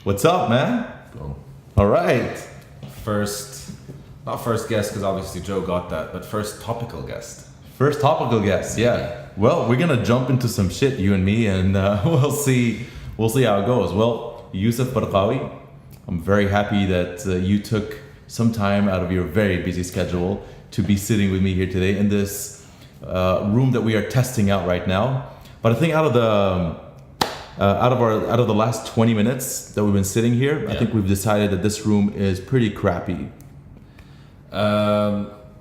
What's up, man? Boom. All right. Not first guest because obviously Joe got that, but first topical guest. First topical guest, yeah. Well, we're gonna jump into some shit, you and me, and we'll see how it goes. Well, Yousef Baraqwi, I'm very happy that you took some time out of your very busy schedule to be sitting with me here today in this room that we are testing out right now. But I think out of the last 20 minutes that we've been sitting here, I think we've decided that this room is pretty crappy.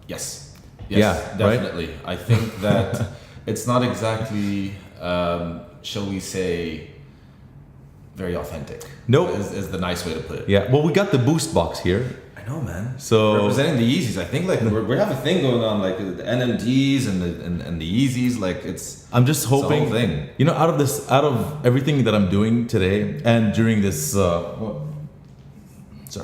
Yes, Yeah, definitely. Right? I think that it's not exactly, shall we say, very authentic. Nope. is the nice way to put it. Yeah. Well, we got the boost box here. I know, man. So representing the Yeezys, I think like we have a thing going on, like the NMDs and the Yeezys, like it's. I'm just hoping, it's a whole thing. you know, out of everything that I'm doing today and during this, sorry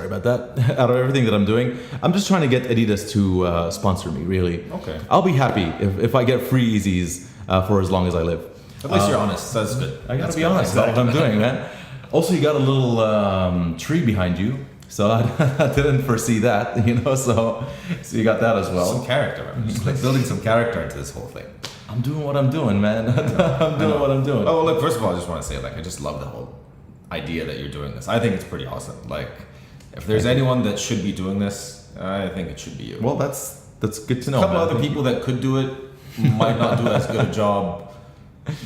about that. Out of everything that I'm doing, I'm just trying to get Adidas to sponsor me. Really. Okay. I'll be happy if I get free Yeezys for as long as I live. At least you're honest. That's good. I gotta be honest. That's what I'm doing, man. Also, you got a little tree behind you. So I didn't foresee that, you know, so you got that as well. Some character. I'm just like building some character into this whole thing. I'm doing what I'm doing, man. I'm doing what I'm doing. Oh, look, first of all, I just want to say, like, I just love the whole idea that you're doing this. I think it's pretty awesome. Like, if there's anyone that should be doing this, I think it should be you. Well, that's good to know. A couple man. other people that could do it might not do as good a job,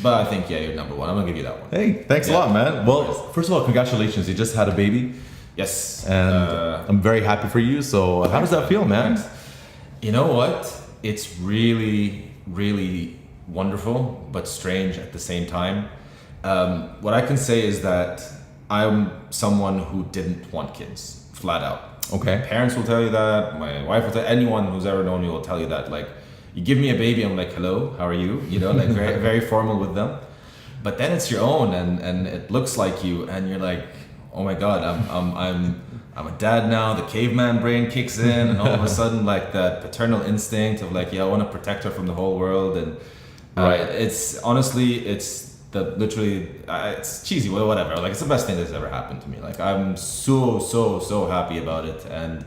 but I think, yeah, you're number one. I'm going to give you that one. Hey, thanks a lot, man. Well, first of all, congratulations. You just had a baby. Yes. And I'm very happy for you. So how does that feel, man? Thanks. You know what? It's really, really wonderful, but strange at the same time. What I can say is that I'm someone who didn't want kids, flat out. Okay. My parents will tell you that. My wife will tell anyone who's ever known me will tell you that. Like, you give me a baby, I'm like, hello, how are you? You know, like very, very formal with them. But then it's your own, and it looks like you, and you're like, oh my God, I'm a dad now. The caveman brain kicks in, and all of a sudden, like that paternal instinct of like, yeah, I want to protect her from the whole world, and right. It's honestly, it's it's cheesy, whatever. Like it's the best thing that's ever happened to me. Like I'm so happy about it, and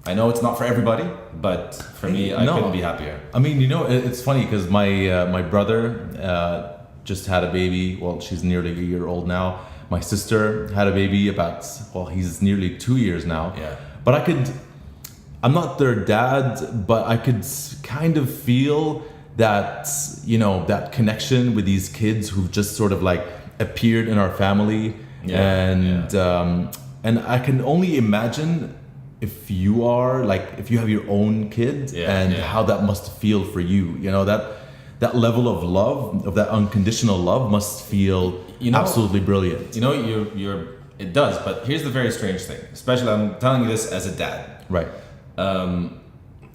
I know it's not for everybody, but for me, I couldn't be happier. I mean, you know, it's funny because my brother just had a baby. Well, she's nearly a year old now. My sister had a baby he's nearly 2 years now. Yeah. But I'm not their dad, but I could kind of feel that, you know, that connection with these kids who've just sort of like appeared in our family. Yeah. And I can only imagine if you have your own kid how that must feel for you, you know, that level of love, of that unconditional love must feel absolutely brilliant. You know, it does, but here's the very strange thing, especially I'm telling you this as a dad. Right.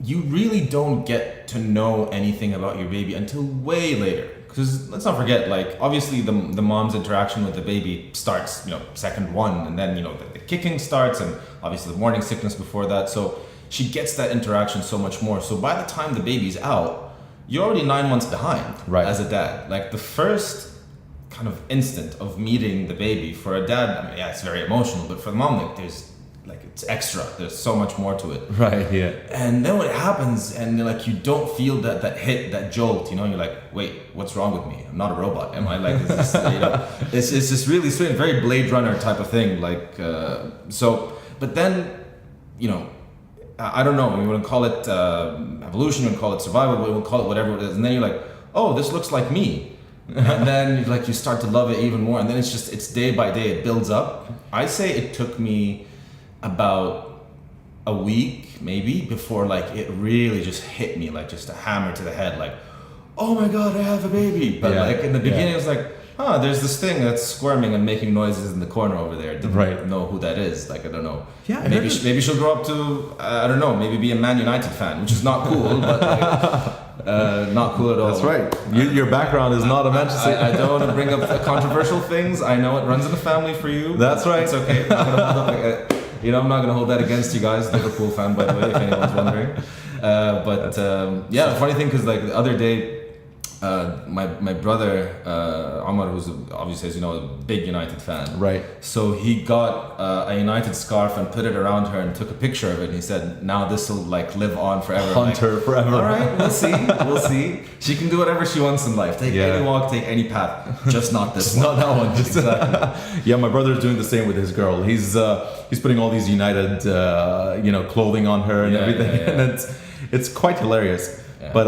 You really don't get to know anything about your baby until way later. Because let's not forget, like, obviously the mom's interaction with the baby starts, you know, second one, and then, you know, the kicking starts, and obviously the morning sickness before that. So she gets that interaction so much more. So by the time the baby's out, you're already 9 months behind as a dad. Like the first kind of instant of meeting the baby for a dad, I mean, yeah, it's very emotional, but for the mom, like it's extra. There's so much more to it. Right, yeah. And then what happens, and like you don't feel that hit, that jolt, you know, you're like, wait, what's wrong with me? I'm not a robot, am I? Like, is this, you know, it's just really strange, very Blade Runner type of thing. Like, but then, you know, I don't know, we wouldn't call it evolution, we wouldn't call it survival, we would call it whatever it is. And then you're like, oh, this looks like me. And then like you start to love it even more. And then it's day by day, it builds up. I say it took me about a week maybe before like it really just hit me like just a hammer to the head, like, oh my God, I have a baby. But like in the beginning it was like, there's this thing that's squirming and making noises in the corner over there. Didn't know who that is. Like, I don't know. Yeah, maybe she'll grow up to, I don't know, maybe be a Man United fan, which is not cool, but like, not cool at all. That's right. Your background is not a Manchester. I don't want to bring up controversial things. I know it runs in the family for you. That's right. It's okay. I'm not gonna I'm not going to hold that against you guys. Liverpool fan, by the way, if anyone's wondering. The funny thing, because like the other day, my brother Omar, who's obviously, as you know, a big United fan. Right. So he got a United scarf and put it around her and took a picture of it. And he said, "Now this will like live on forever." Haunt her forever. All right, we'll see. We'll see. She can do whatever she wants in life. Take any walk, take any path. Just not this Just one. not that one. Just Exactly. Yeah, my brother's doing the same with his girl. He's putting all these United clothing on her and everything, and it's quite hilarious. Yeah. But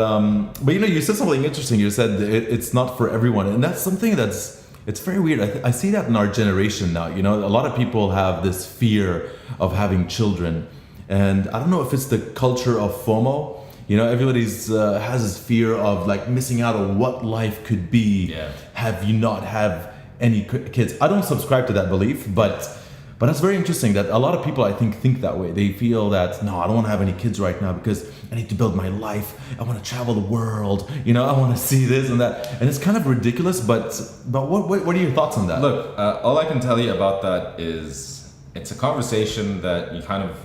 you said something interesting. You said it's not for everyone, and that's something it's very weird. I see that in our generation now. You know, a lot of people have this fear of having children, and I don't know if it's the culture of FOMO. You know, everybody's has this fear of like missing out on what life could be. Yeah. Have you not have any kids? I don't subscribe to that belief, but that's very interesting that a lot of people I think that way. They feel that no, I don't want to have any kids right now because I need to build my life. I want to travel the world. You know, I want to see this and that, and it's kind of ridiculous. But what are your thoughts on that? Look, all I can tell you about that is it's a conversation that you kind of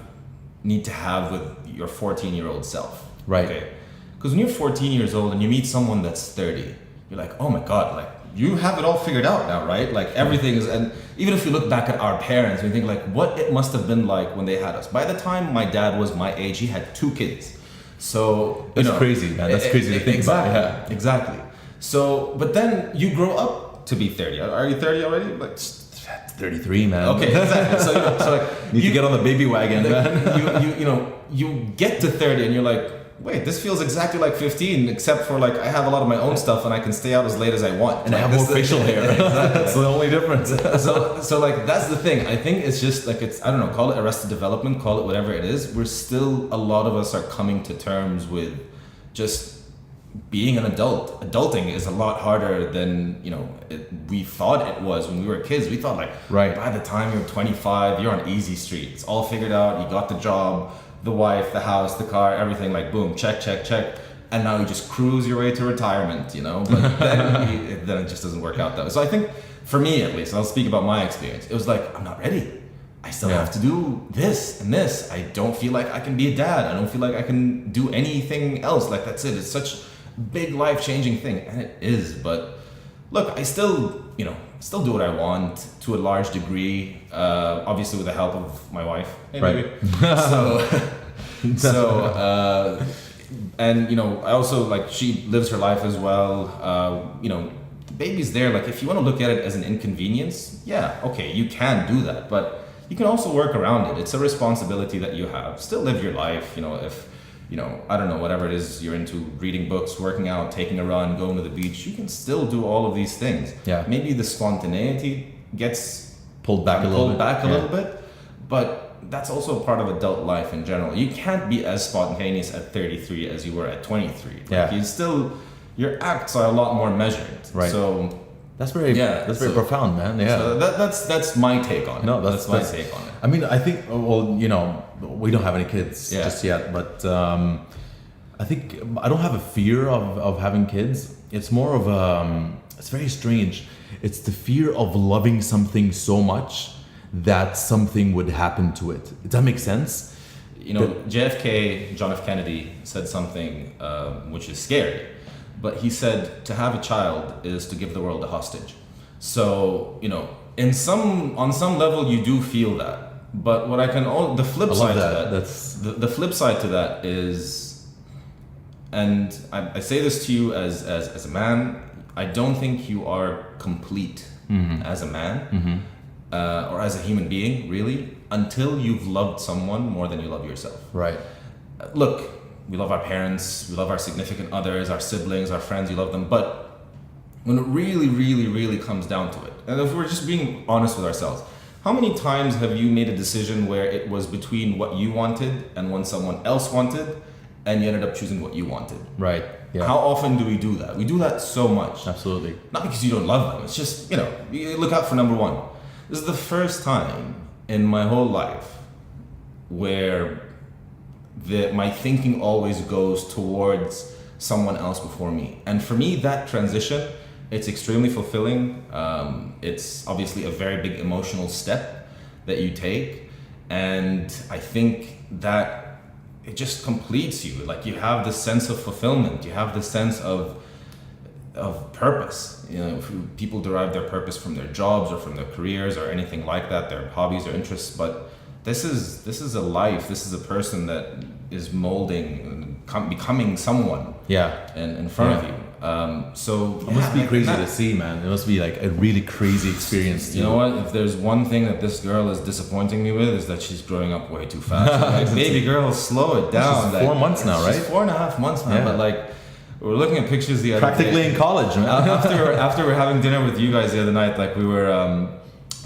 need to have with your 14-year-old self. Right. Okay. Because when you're 14 years old and you meet someone that's 30, you're like, oh my God, like you have it all figured out now, right? Like everything is, and even if you look back at our parents, we think like what it must have been like when they had us. By the time my dad was my age, he had 2 kids. So That's crazy, man. That's crazy to think exactly, about. Yeah. Exactly. So, but then you grow up to be 30. Are you 30 already? Like 33, man. Okay, exactly. So like Need to get on the baby wagon, man. you get to 30 and you're like, wait, this feels exactly like 15, except for like I have a lot of my own stuff and I can stay out as late as I want. And like, I have more facial hair. That's the only difference. So like that's the thing. I think it's just like I don't know, call it arrested development, call it whatever it is. We're still, a lot of us are coming to terms with just being an adult. Adulting is a lot harder than we thought it was when we were kids. We thought like by the time you're 25, you're on easy street. It's all figured out. You got the job, the wife, the house, the car, everything, like boom, check. And now you just cruise your way to retirement, but then it just doesn't work out that way. So I think for me at least, I'll speak about my experience. It was like, I'm not ready. I still have to do this and this. I don't feel like I can be a dad. I don't feel like I can do anything else. Like that's it. It's such a big life-changing thing. And it is, but look, I still do what I want to a large degree, obviously with the help of my wife. Hey, baby. And I also like she lives her life as well. The baby's there. Like if you want to look at it as an inconvenience, yeah, okay, you can do that, but you can also work around it. It's a responsibility that you have. Still live your life. If I don't know, whatever it is you're into, reading books, working out, taking a run, going to the beach, you can still do all of these things. Yeah. Maybe the spontaneity gets pulled back a little bit, but that's also a part of adult life in general. You can't be as spontaneous at 33 as you were at 23. Your acts are a lot more measured. Right. So that's very profound, man. Yeah. So that's my take on it. No, that's my take on it. I mean, I think, we don't have any kids just yet, but I think I don't have a fear of having kids. It's more of it's very strange. It's the fear of loving something so much that something would happen to it. Does that make sense? JFK, John F. Kennedy, said something which is scary. But he said to have a child is to give the world a hostage. So, on some level you do feel that. But what the flip side to that, the flip side to that is, and I say this to you as a man, I don't think you are complete as a man or as a human being, really, until you've loved someone more than you love yourself. Right. Look, we love our parents, we love our significant others, our siblings, our friends, you love them. But when it really, really, really comes down to it, and if we're just being honest with ourselves, how many times have you made a decision where it was between what you wanted and what someone else wanted, and you ended up choosing what you wanted? Right. Yeah. How often do we do that? We do that so much. Absolutely. Not because you don't love them. It's just, you look out for number one. This is the first time in my whole life where my thinking always goes towards someone else before me. And for me, that transition, it's extremely fulfilling. It's obviously a very big emotional step that you take. And I think that it just completes you. Like you have this sense of fulfillment. You have this sense of, of purpose. You know, people derive their purpose from their jobs or from their careers or anything like that, their hobbies or interests. But this is a life. This is a person that is molding, becoming someone. Yeah. In front of you. So it must be crazy to see, man. It must be like a really crazy experience. You know what? If there's one thing that this girl is disappointing me with, is that she's growing up way too fast. Like, baby girl, slow it down. She's 4 months now, right? She's 4.5 months now. Yeah. But like, we were looking at pictures the other Practically day. in college, man. After we're having dinner with you guys the other night, like we were,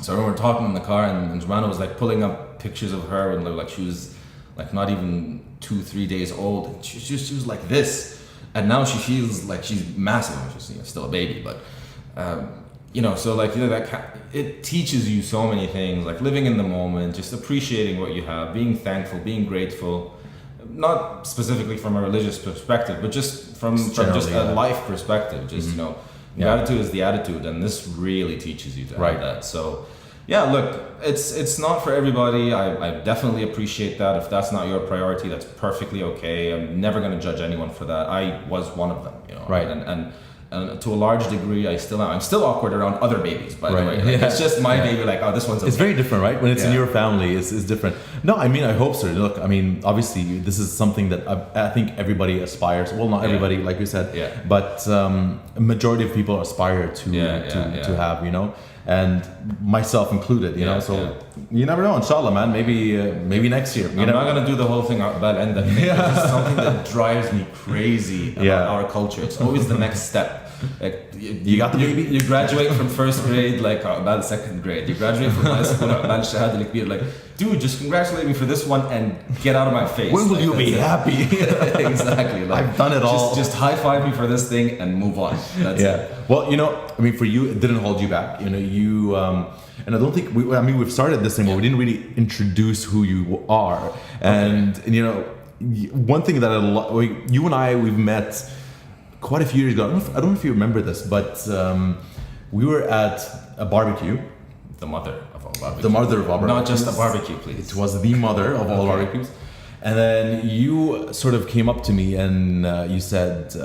so we were talking in the car, and Joanna was like pulling up pictures of her when like she was like not even 2-3 days old. And she was like this. And now she feels like she's massive. She's still a baby, but so like it teaches you so many things, like living in the moment, just appreciating what you have, being thankful, being grateful, not specifically from a religious perspective, but just from just a life perspective. Just gratitude is the attitude, and this really teaches you to have that. So. Yeah, look, it's not for everybody. I definitely appreciate that. If that's not your priority, that's perfectly okay. I'm never going to judge anyone for that. I was one of them, Right. And to a large degree, I'm still awkward around other babies, by the way. Like, it's just my baby, like, oh, this one's okay. It's very different, right? When it's in your family, it's different. No, I mean, I hope so. Look, I mean, obviously, this is something that I think everybody aspires. Well, not everybody, like you said, but a majority of people aspire to have, and myself included, so you never know. Inshallah, man. Maybe next year. I'm not gonna do the whole thing out bad end. It's something that drives me crazy about our culture. It's always the next step. Like you got the baby. You graduate from first grade, like about second grade. You graduate from high school, about shahada, like, dude, just congratulate me for this one and get out of my face. When will you be happy? Exactly. Like, I've done it all. Just high five me for this thing and move on. That's it. Well, I mean, for you, it didn't hold you back. You, and I don't think we've started this thing, but we didn't really introduce who you are. And one thing that you and I, we've met quite a few years ago. I don't know if you remember this, but we were at a barbecue. The mother of all barbecues. The mother of all barbecues. Not just a barbecue, please. It was the mother of all barbecues. And then you sort of came up to me and you said,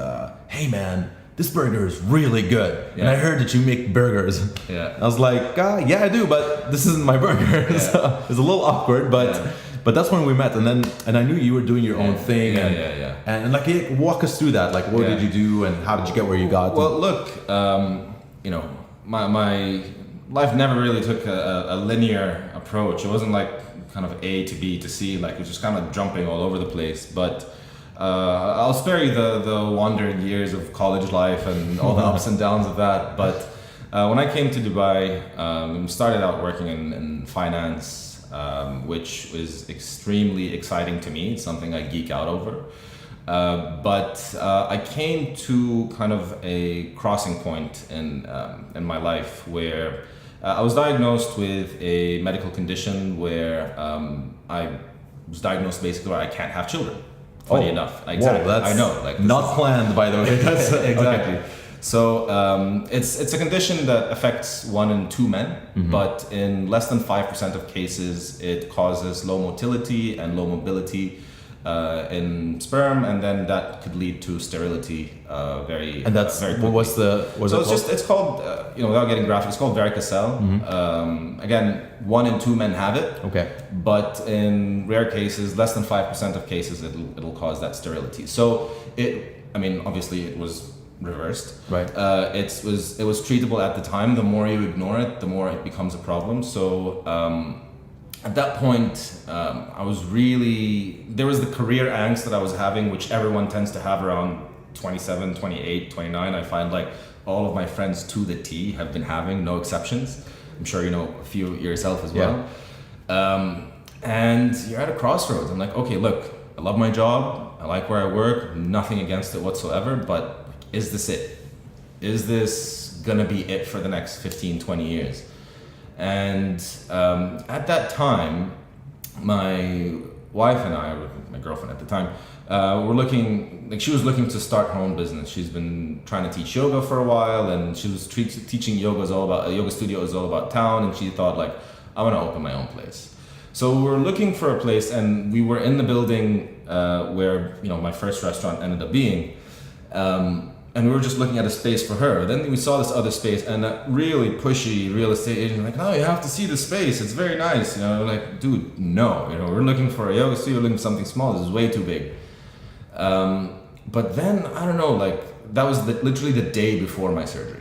hey man, this burger is really good. And I heard that you make burgers. Yeah. I was like, yeah, I do, but this isn't my burger. So it was a little awkward, but that's when we met. And I knew you were doing your own thing. And like, walk us through that. Like, what did you do and how did you get where you got? Well, look, my life never really took a linear approach. It wasn't like kind of A to B to C, like it was just kind of jumping all over the place. But I'll spare you the wandering years of college life and all the ups and downs of that. But when I came to Dubai, started out working in finance, which was extremely exciting to me. It's something I geek out over. But I came to kind of a crossing point in my life where I was diagnosed with a medical condition where I was diagnosed basically where I can't have children. Funny enough, exactly. Whoa, I know, like not planned, by the way. Exactly. Okay. So it's a condition that affects 1 in 2 men, but in less than 5% of cases, it causes low motility and low mobility in sperm, and then that could lead to sterility very and that's very quickly. It's called without getting graphic, it's called varicocele. Again, 1 in 2 men have it. Okay. But in rare cases, less than 5% of cases, it'll cause that sterility. So obviously it was reversed. Right. It was treatable at the time. The more you ignore it, the more it becomes a problem. So at that point, there was the career angst that I was having, which everyone tends to have around 27, 28, 29. I find like all of my friends to the T have been having, no exceptions. I'm sure you know a few yourself as well. And you're at a crossroads. I'm like, okay, look, I love my job. I like where I work. Nothing against it whatsoever. But is this it? Is this gonna be it for the next 15, 20 years? And at that time, my wife and I, my girlfriend at the time, were looking, like she was looking to start her own business. She's been trying to teach yoga for a while, and she was teaching yoga yoga studio is all about town, and she thought like, I want to open my own place. So we were looking for a place, and we were in the building where my first restaurant ended up being. and we were just looking at a space for her. Then we saw this other space, and a really pushy real estate agent like, no, you have to see the space. It's very nice. You know, we're like, dude, no. You know, we're looking for a yoga studio, we're looking for something small. This is way too big. But then I don't know, like that was literally the day before my surgery.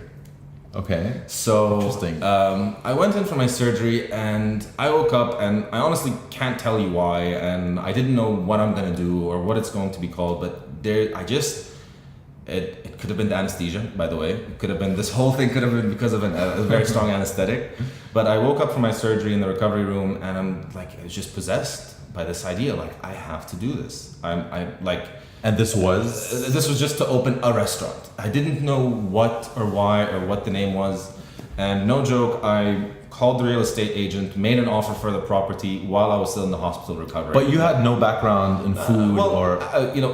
Okay. So Interesting. I went in for my surgery, and I woke up, and I honestly can't tell you why, and I didn't know what I'm gonna do or what it's going to be called, but it could have been the anesthesia, by the way. It could have been, this whole thing could have been because of a very strong anesthetic. But I woke up from my surgery in the recovery room, and I'm like, I was just possessed by this idea, like I have to do this. And this was just to open a restaurant. I didn't know what or why or what the name was. And no joke, I called the real estate agent, made an offer for the property while I was still in the hospital recovering. But you had no background in food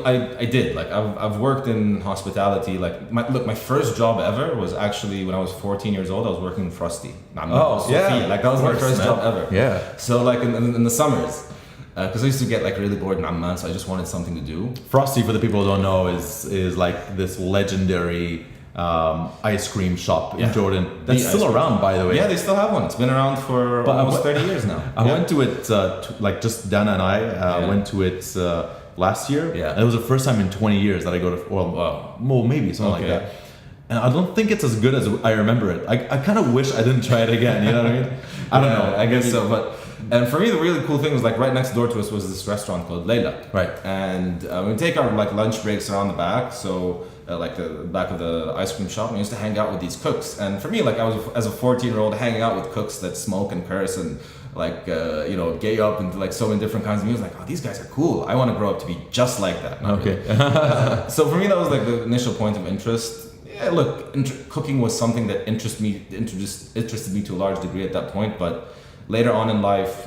I did. Like I've worked in hospitality. Like my first job ever was actually when I was 14 years old. I was working in Frosty. Like that was my first job ever. Yeah. So like in the summers. Because I used to get like really bored in Amman, so I just wanted something to do. Frosty, for the people who don't know, is like this legendary ice cream shop in Jordan that's still around, by the way. Yeah, they still have one. It's been around for almost 30 years now. I went to it, just Dana and I went to it last year. Yeah. And it was the first time in 20 years that I go to, well, maybe something like that. And I don't think it's as good as I remember it. I kind of wish I didn't try it again, you know what I mean? I don't know. I guess so, but... And for me, the really cool thing was like right next door to us was this restaurant called Layla. Right. And we take our like lunch breaks around the back, so like the back of the ice cream shop. And we used to hang out with these cooks. And for me, like I was as a 14-year-old hanging out with cooks that smoke and curse and like gay up into like so many different kinds of music. Like, oh, these guys are cool. I want to grow up to be just like that. Okay. Really. So for me, that was like the initial point of interest. Yeah, look, cooking was something that interested me to a large degree at that point, but later on in life,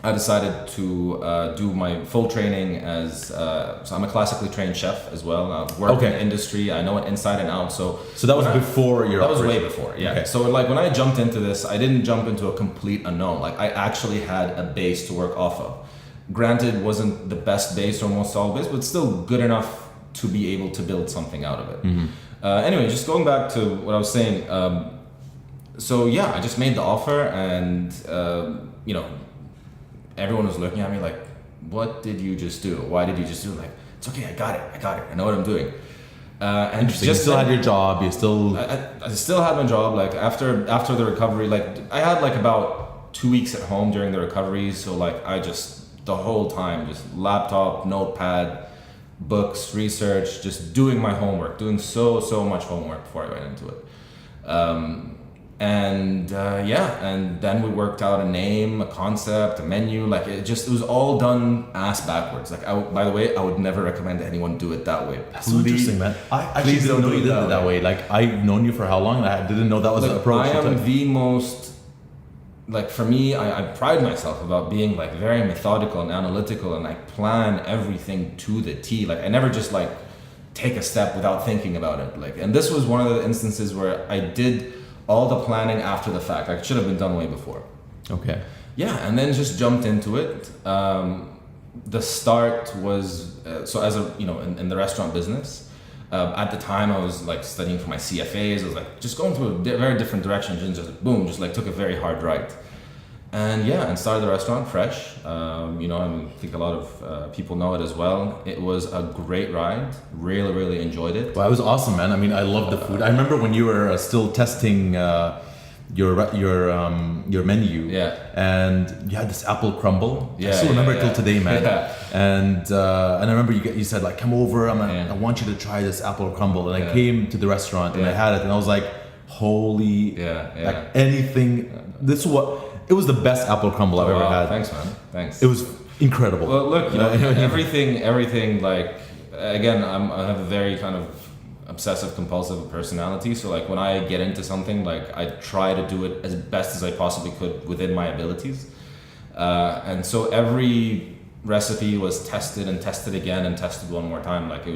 I decided to do my full training as, so I'm a classically trained chef as well. I've worked in the industry, I know it inside and out. So that was before your operation? That was way before, yeah. Okay. So like when I jumped into this, I didn't jump into a complete unknown. Like I actually had a base to work off of. Granted, it wasn't the best base or most solid base, but still good enough to be able to build something out of it. Mm-hmm. Anyway, just going back to what I was saying, so yeah, I just made the offer, and everyone was looking at me like, "What did you just do? Why did you just do it?" Like, it's okay, I got it. I know what I'm doing. And just you still had your job. You still. I still had my job. Like after the recovery, like I had like about 2 weeks at home during the recovery. So like I just the whole time just laptop, notepad, books, research, just doing my homework, doing so much homework before I went into it. And then we worked out a name, a concept, a menu. Like it was all done ass backwards. Like by the way, I would never recommend anyone do it that way. That's so interesting, man. I actually didn't know you did it that way. Like I've known you for how long? I didn't know that was the approach. I am the most, like for me, I pride myself about being like very methodical and analytical, and I plan everything to the T. Like I never just like take a step without thinking about it. Like, and this was one of the instances where I did all the planning after the fact. Like it should have been done way before. Okay. Yeah, and then just jumped into it. The start was so as a in the restaurant business. At the time, I was like studying for my CFAs. I was like just going to a very different direction. Just like took a very hard right. And started the restaurant Fraiche. I think a lot of people know it as well. It was a great ride. Really, really enjoyed it. Well, it was awesome, man. I mean, I love the food. I remember when you were still testing your menu. Yeah. And you had this apple crumble. Yeah. I still remember it till today, man. Yeah. And I remember you said like, come over. I want you to try this apple crumble. And I came to the restaurant and I had it, and I was like, holy, like anything. It was the best apple crumble I've ever had. Thanks, man. Thanks. It was incredible. Well, look, everything. Like, again, I have a very kind of obsessive compulsive personality. So like when I get into something, like I try to do it as best as I possibly could within my abilities. And so every recipe was tested and tested again and tested one more time. Like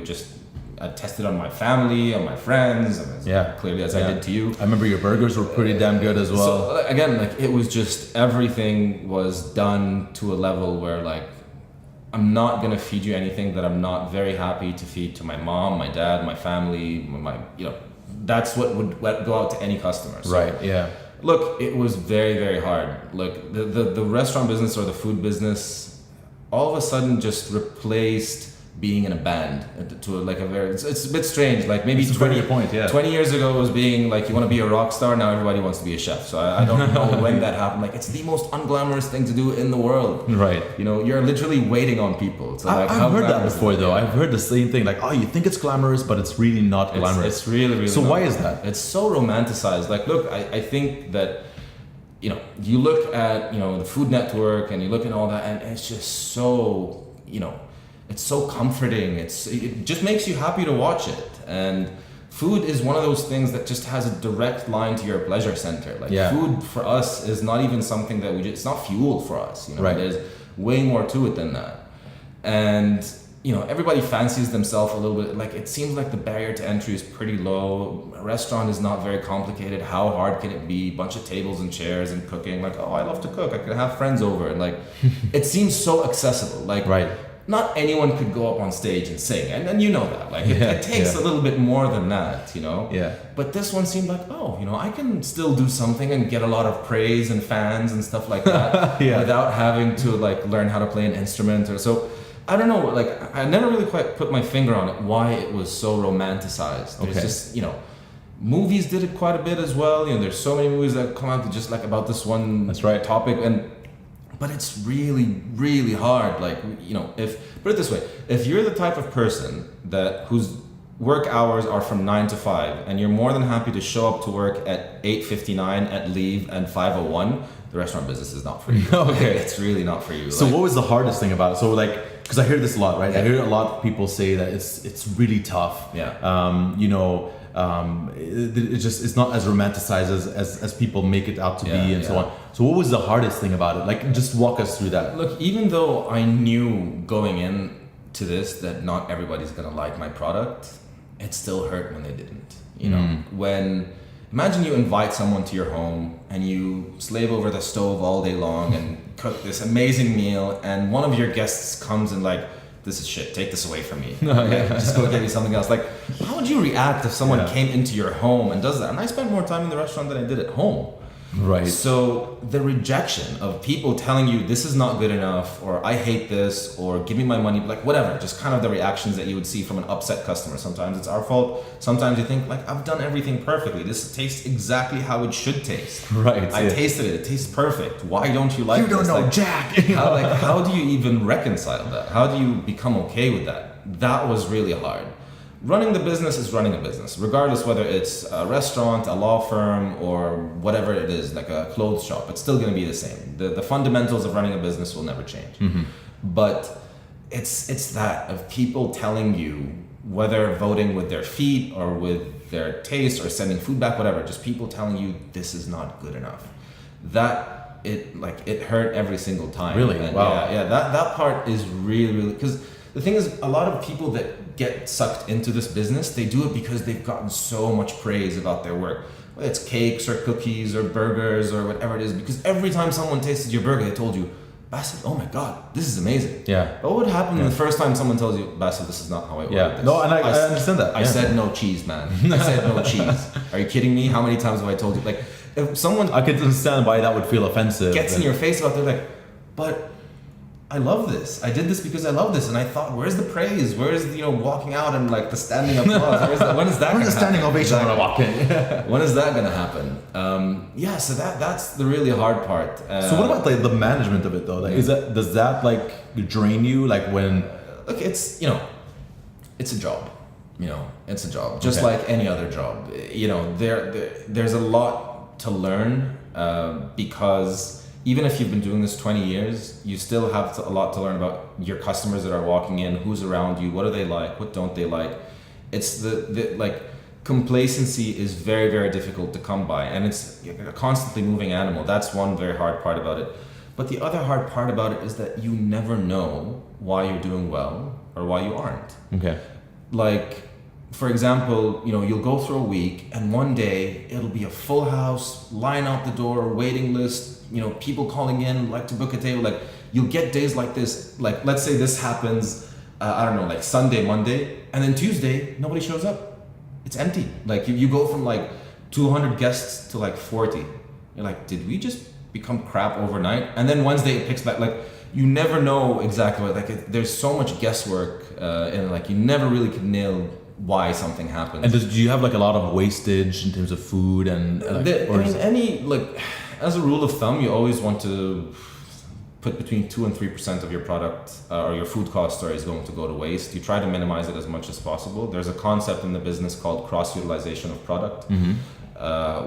I tested on my family, on my friends, and clearly as I did to you. I remember your burgers were pretty damn good as well. So again, like it was just everything was done to a level where like I'm not gonna feed you anything that I'm not very happy to feed to my mom, my dad, my family, my that's what would go out to any customer. So, right. Yeah. look, it was very, very hard. Look, the restaurant business or the food business all of a sudden just replaced being in a band to like a very, it's a bit strange. Like maybe 20 years ago it was being like, you want to be a rock star, now everybody wants to be a chef. So I don't know when that happened. Like it's the most unglamorous thing to do in the world. Right. You're literally waiting on people. So like, I've heard that before though. I've heard the same thing. Like, oh, you think it's glamorous, but it's really not glamorous. It's really, really So not. why is that? It's so romanticized. Like, look, I think that, you look at, the Food Network and you look at all that and it's just so, it's so comforting. It just makes you happy to watch it. And food is one of those things that just has a direct line to your pleasure center. Like food for us is not even something that it's not fuel for us. Right. There's way more to it than that. And, everybody fancies themselves a little bit. Like it seems like the barrier to entry is pretty low. A restaurant is not very complicated. How hard can it be? Bunch of tables and chairs and cooking. Like, oh, I love to cook. I could have friends over. And like, it seems so accessible. Like, right. Not anyone could go up on stage and sing, and you know that. Like it takes a little bit more than that, Yeah. But this one seemed like, I can still do something and get a lot of praise and fans and stuff like that without having to like learn how to play an instrument or so. I don't know. Like I never really quite put my finger on it. Why it was so romanticized? There's just movies did it quite a bit as well. There's so many movies that come out just like about this one topic But it's really, really hard. Like, put it this way, if you're the type of person whose work hours are from 9 to 5 and you're more than happy to show up to work at 8:59 and leave at 5:01, the restaurant business is not for you. Okay. It's really not for you. So what was the hardest thing about it? So like, because I hear this a lot, right? I hear a lot of people say that it's really tough. It's not as romanticized as people make it out to be and so on. So what was the hardest thing about it? Like, just walk us through that. Look, even though I knew going in to this that not everybody's gonna like my product, it still hurt when they didn't. When imagine you invite someone to your home and you slave over the stove all day long and cook this amazing meal, and one of your guests comes and like, this is shit, take this away from me. Just go get me something else. Like, how would you react if someone came into your home and does that? And I spent more time in the restaurant than I did at home. Right. So the rejection of people telling you this is not good enough, or I hate this, or give me my money, like whatever, just kind of the reactions that you would see from an upset customer. Sometimes it's our fault. Sometimes you think like, I've done everything perfectly. This tastes exactly how it should taste. Right. I tasted it. It tastes perfect. Why don't you like this? You don't know, like, Jack. how do you even reconcile that? How do you become okay with that? That was really hard. Running the business is running a business, regardless whether it's a restaurant, a law firm, or whatever it is, like a clothes shop. It's still going to be the same. The fundamentals of running a business will never change. Mm-hmm. But it's that of people telling you, whether voting with their feet or with their taste or sending food back, whatever, just people telling you this is not good enough. That it hurt every single time. Really? And wow. That part is really, because the thing is, a lot of people that get sucked into this business, they do it because they've gotten so much praise about their work. Whether it's cakes or cookies or burgers or whatever it is, because every time someone tasted your burger, they told you, Basel, oh my God, this is amazing. Yeah. But what would happen the first time someone tells you, Basel, this is not how I ordered this? No, and I understand that. I said no cheese, man. I said no cheese. Are you kidding me? How many times have I told you? Like, if someone... I can understand why that would feel offensive. Gets in your face about it, they're like, but... I love this. I did this because I love this, and I thought, where's the praise? Where's walking out and like the standing applause? When is that? Where's the standing ovation when I walk in? When is that gonna happen? So that's the really hard part. So what about like the management of it though? Like, does that like drain you? Like when? Look, it's it's a job. It's a job, just like any other job. There's a lot to learn because. Even if you've been doing this 20 years, you still have a lot to learn about your customers that are walking in, who's around you, what do they like, what don't they like. It's the complacency is very, very difficult to come by, and it's a constantly moving animal. That's one very hard part about it. But the other hard part about it is that you never know why you're doing well or why you aren't. Okay. Like, for example, you'll go through a week and one day it'll be a full house, line out the door, waiting list, people calling in, like to book a table. Like you'll get days like this. Like let's say this happens, I don't know, like Sunday, Monday, and then Tuesday, nobody shows up. It's empty. Like you go from like 200 guests to like 40. You're like, did we just become crap overnight? And then Wednesday it picks back. Like you never know exactly what, there's so much guesswork and like you never really can nail why something happens. And do you have like a lot of wastage in terms of food and as a rule of thumb, you always want to put between 2 and 3% of your product or your food cost is going to go to waste. You try to minimize it as much as possible. There's a concept in the business called cross-utilization of product,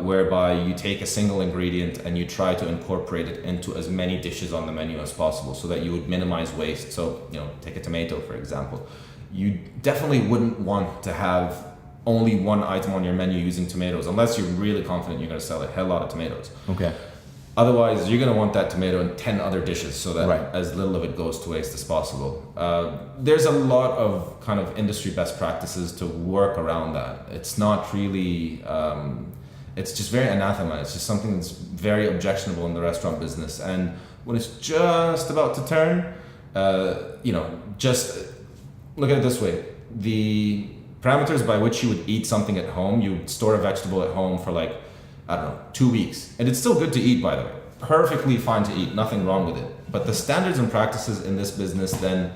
whereby you take a single ingredient and you try to incorporate it into as many dishes on the menu as possible so that you would minimize waste. So, take a tomato, for example. You definitely wouldn't want to have only one item on your menu using tomatoes unless you're really confident you're going to sell a hell lot of tomatoes. Okay. Otherwise, you're going to want that tomato in 10 other dishes so that as little of it goes to waste as possible. There's a lot of kind of industry best practices to work around that. It's not really, it's just very anathema. It's just something that's very objectionable in the restaurant business. And when it's just about to turn, just look at it this way. The parameters by which you would eat something at home, you would store a vegetable at home for like, I don't know, 2 weeks. And it's still good to eat, by the way. Perfectly fine to eat, nothing wrong with it. But the standards and practices in this business, then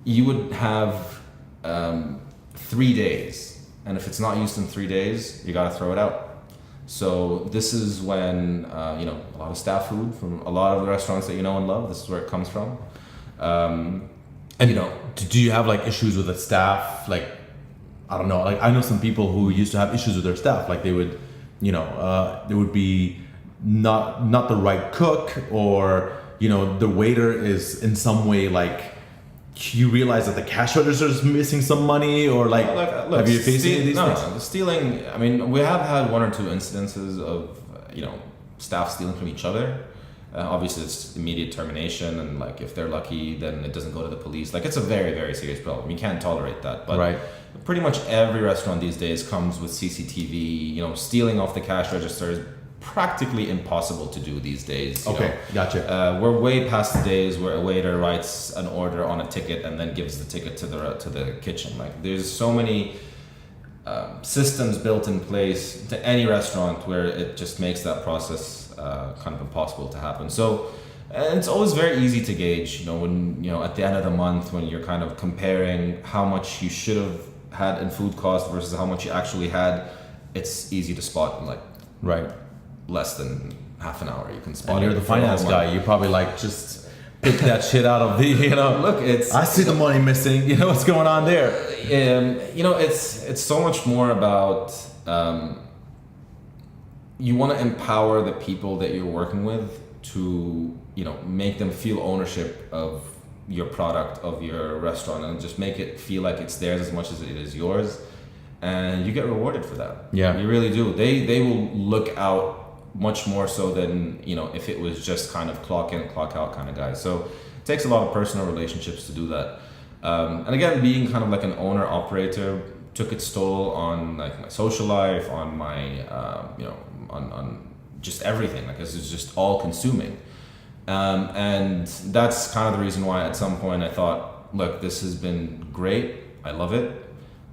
you would have 3 days. And if it's not used in 3 days, you gotta throw it out. So this is when, a lot of staff food from a lot of the restaurants that you know and love, this is where it comes from. Do you have like issues with the staff? Like, I don't know, like I know some people who used to have issues with their staff. Like they would, there would be not the right cook, or the waiter is in some way like you realize that the cash register is missing some money, or like look, have you faced any of these things? No, the stealing. I mean, we have had 1 or 2 incidences of staff stealing from each other. Obviously, it's immediate termination, and like if they're lucky, then it doesn't go to the police. Like it's a very, very serious problem. You can't tolerate that. But pretty much every restaurant these days comes with CCTV. Stealing off the cash register is practically impossible to do these days. Gotcha. We're way past the days where a waiter writes an order on a ticket and then gives the ticket to the kitchen. Like there's so many systems built in place to any restaurant where it just makes that process kind of impossible to happen. So, and it's always very easy to gauge, when, at the end of the month, when you're kind of comparing how much you should have had in food cost versus how much you actually had, it's easy to spot in like less than half an hour. You can spot and it. You're the finance guy. You probably like just pick that shit out of the, look, I see the money missing, what's going on there? It's so much more about, you want to empower the people that you're working with to, make them feel ownership of your product, of your restaurant, and just make it feel like it's theirs as much as it is yours. And you get rewarded for that. Yeah. You really do. They will look out much more so than, if it was just kind of clock in, clock out kind of guy. So it takes a lot of personal relationships to do that. And again, being kind of like an owner operator took its toll on like my social life, on my, on just everything. Like it's just all consuming. And that's kind of the reason why at some point I thought, look, this has been great. I love it.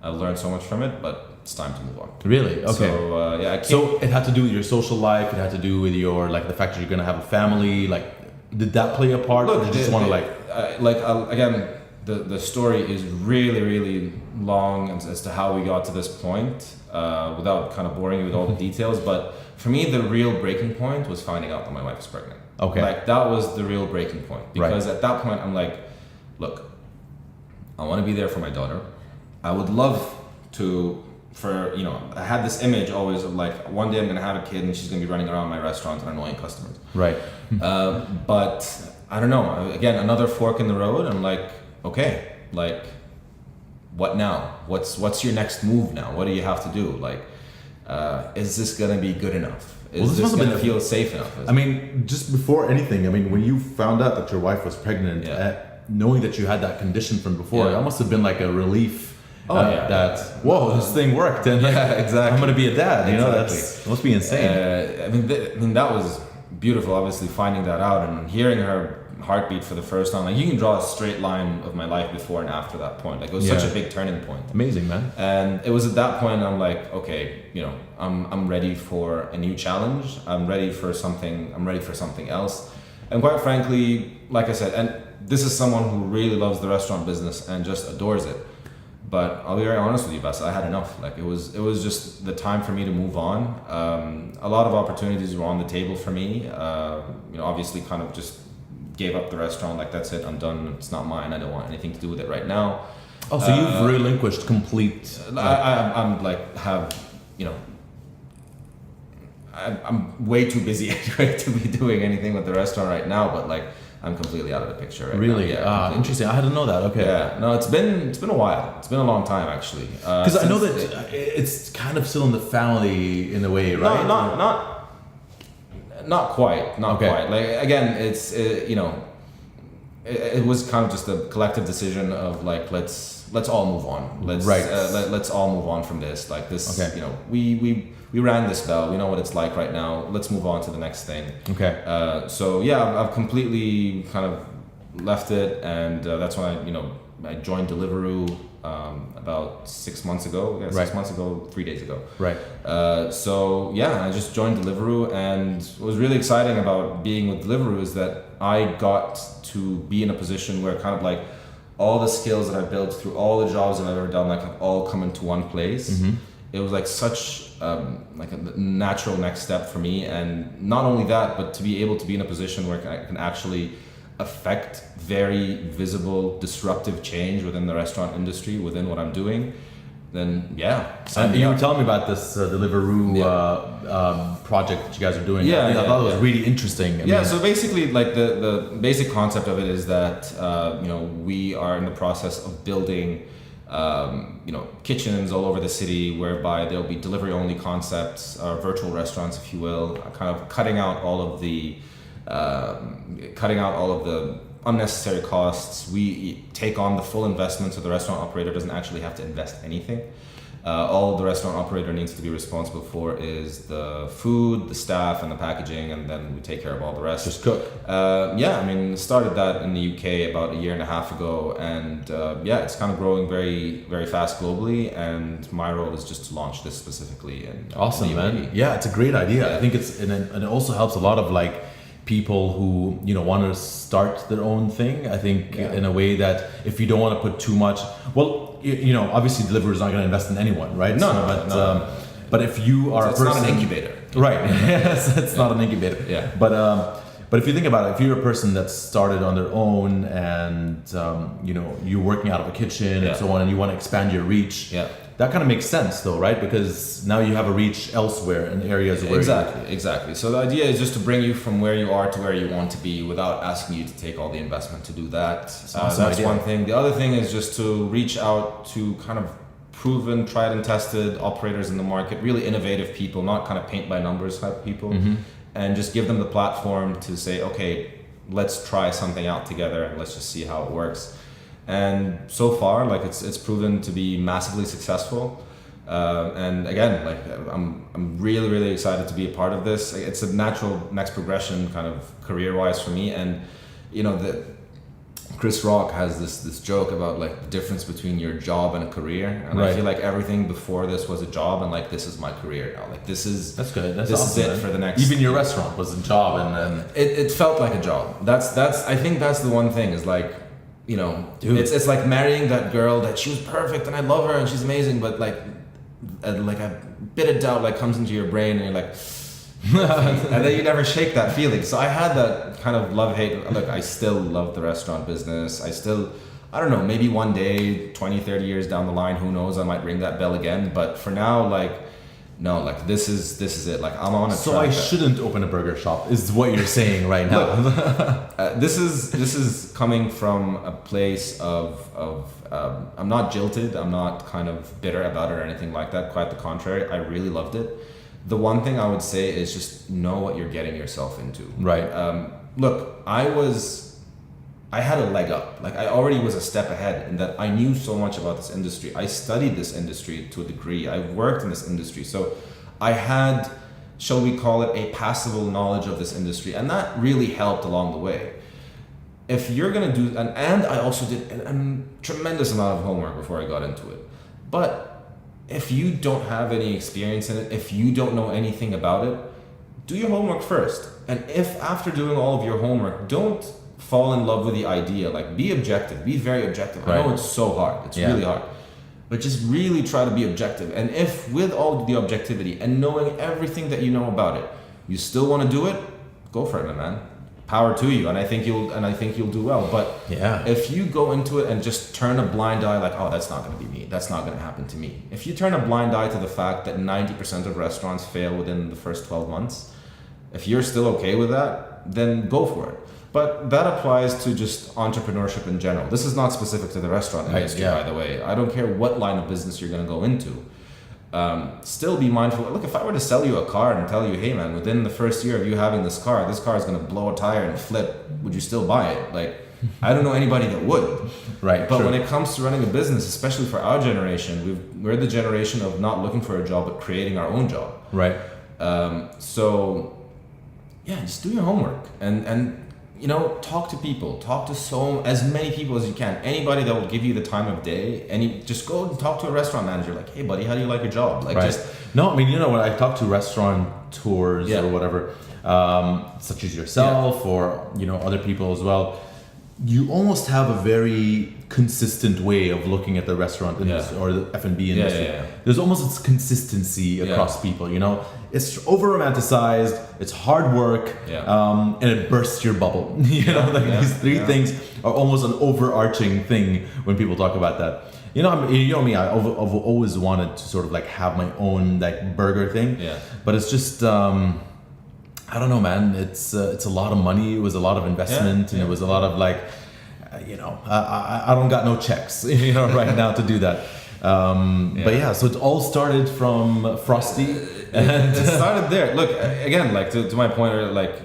I've learned so much from it, but it's time to move on. Really? Okay. So, so it had to do with your social life. It had to do with your, like the fact that you're going to have a family. Like, did that play a part? Look, or did you just want to again, the story is really, really long as to how we got to this point, without kind of boring you with all the details. But for me, the real breaking point was finding out that my wife was pregnant. Okay. Like that was the real breaking point, because at that point I'm like, look, I want to be there for my daughter. I would love to, I had this image always of like, one day I'm going to have a kid and she's going to be running around my restaurant and annoying customers. Right. But I don't know, again, another fork in the road. I'm like, okay, like what now? What's your next move now? What do you have to do? Like, is this going to be good enough? Is this going to feel safe enough? I mean, just before anything, when you found out that your wife was pregnant, knowing that you had that condition from before, it must have been like a relief That whoa, this thing worked, and exactly. I'm gonna be a dad. You know, Exactly. that must be insane. I mean, that was beautiful. Obviously, finding that out and hearing her heartbeat for the first time. Like, you can draw a straight line of my life before and after that point. Like, it was such a big turning point. Amazing, man. And it was at that point I'm like, okay, you know, I'm ready for a new challenge. I'm ready for something else. And quite frankly, like I said, and this is someone who really loves the restaurant business and just adores it. But I'll be very honest with you, Bas, I had enough. Like, it was just the time for me to move on. A lot of opportunities were on the table for me. You know, obviously kind of just gave up the restaurant. Like, that's it, I'm done. It's not mine. I don't want anything to do with it right now. Oh, so you've relinquished complete. I'm like, have, you know, I'm way too busy anyway to be doing anything with the restaurant right now, but like, I'm completely out of the picture right really? now. Yeah, interesting. I didn't know that. Okay. Yeah, no, it's been a while. It's been a long time, actually. Because I know that it's kind of still in the family in a way, right? Not quite. Not Okay. quite. Like, again, it's you know, it was kind of just a collective decision of like, let's all move on. Let's all move on from this. Like, this, Okay. you know, we rang this bell. We know what it's like right now. Let's move on to the next thing. Okay. So yeah, I've completely kind of left it, and that's when I joined Deliveroo about 6 months ago. Yeah, 6 months ago, 3 days ago. Right. So yeah, I just joined Deliveroo, and what was really exciting about being with Deliveroo is that I got to be in a position where kind of like all the skills that I built through all the jobs that I've ever done, like, have all come into one place. Mm-hmm. It was like such like a natural next step for me, and not only that, but to be able to be in a position where I can actually affect very visible disruptive change within the restaurant industry, within what I'm doing, then yeah. You were telling me about this Deliveroo project that you guys are doing. Yeah, I thought it was really interesting. I mean, so basically, like, the basic concept of it is that you know, we are in the process of building you know, kitchens all over the city, whereby there'll be delivery only concepts, virtual restaurants, if you will, kind of cutting out all of the unnecessary costs. We take on the full investment, so the restaurant operator doesn't actually have to invest anything. All the restaurant operator needs to be responsible for is the food, the staff, and the packaging, and then we take care of all the rest. Just cook. Yeah, I mean, started that in the UK about a year and a half ago, and yeah, it's kind of growing very, very fast globally, and my role is just to launch this specifically. Awesome, in man. Yeah, it's a great idea. I think and it also helps a lot of like people who, you know, want to start their own thing. I think in a way that if you don't want to put too much, well, you know, obviously Deliveroo is not going to invest in anyone, right? But if you are it's a person, not an incubator, right? It's not an incubator. Yeah. But if you think about it, if you're a person that started on their own and you know, you're working out of a kitchen and so on, and you want to expand your reach, that kind of makes sense though, right? Because now you have a reach elsewhere in areas where exactly. So the idea is just to bring you from where you are to where you want to be without asking you to take all the investment to do that. That's one thing. The other thing is just to reach out to kind of proven, tried and tested operators in the market, really innovative people, not kind of paint by numbers type people, and just give them the platform to say, okay, let's try something out together and let's just see how it works. And so far, like, it's proven to be massively successful. And again, like, I'm really, really excited to be a part of this. It's a natural next progression kind of career-wise for me. And, you know, Chris Rock has this joke about like the difference between your job and a career. And I feel like everything before this was a job, and like, this is my career now. Like, that's good. That's this awesome, is it man. for the next. Even your restaurant was a job, and it felt like a job. That's I think that's the one thing is like, you know, it's like marrying that girl that she was perfect and I love her and she's amazing, but like a bit of doubt like comes into your brain and you're like, and then you never shake that feeling. So I had that kind of love-hate. Look, I still love the restaurant business. I don't know, maybe one day, 20, 30 years down the line, who knows, I might ring that bell again. But for now, like, no, like, this is it. Like, I'm on a track. So I shouldn't open a burger shop, is what you're saying right now. Look, this is coming from a place of I'm not jilted. I'm not kind of bitter about it or anything like that. Quite the contrary. I really loved it. The one thing I would say is just know what you're getting yourself into. Right. Look, I was I had a leg up. Like I already was a step ahead in that I knew so much about this industry. I studied this industry to a degree. I worked in this industry. So I had, shall we call it, a passable knowledge of this industry. And that really helped along the way. If you're going to do, and I also did a tremendous amount of homework before I got into it. But if you don't have any experience in it, if you don't know anything about it, do your homework first. And if after doing all of your homework, don't fall in love with the idea, like be objective, be very objective. Right. I know it's so hard, it's really hard, but just really try to be objective. And if with all the objectivity and knowing everything that you know about it, you still want to do it, go for it, my man. Power to you, and I think you'll do well. But if you go into it and just turn a blind eye, like, oh, that's not going to be me, that's not going to happen to me. If you turn a blind eye to the fact that 90% of restaurants fail within the first 12 months, if you're still okay with that, then go for it. But that applies to just entrepreneurship in general. This is not specific to the restaurant industry, by the way. I don't care what line of business you're going to go into. Still be mindful. Look, if I were to sell you a car and tell you, hey man, within the first year of you having this car is going to blow a tire and flip, would you still buy it? Like, I don't know anybody that would. Right. But when it comes to running a business, especially for our generation, we're the generation of not looking for a job, but creating our own job. Right. So yeah, just do your homework and you know, talk to people, talk to as many people as you can. Anybody that will give you the time of day, just go and talk to a restaurant manager. Like, hey buddy, how do you like your job? Like, no, I mean, you know, when I talk to restaurateurs or whatever, such as yourself or, you know, other people as well, you almost have a very consistent way of looking at the restaurant industry or the F&B industry. There's almost this consistency across people, you know. It's over-romanticized, it's hard work, and it bursts your bubble. You know, like these three things are almost an overarching thing when people talk about that. You know, you know me, I've always wanted to sort of like have my own like burger thing. Yeah. But it's just, I don't know, man. It's a lot of money. It was a lot of investment, and it was a lot of like, you know, I don't got no checks, you know, right now to do that. But yeah, so it all started from Frosty, and it started there. Look, again, like to my point, like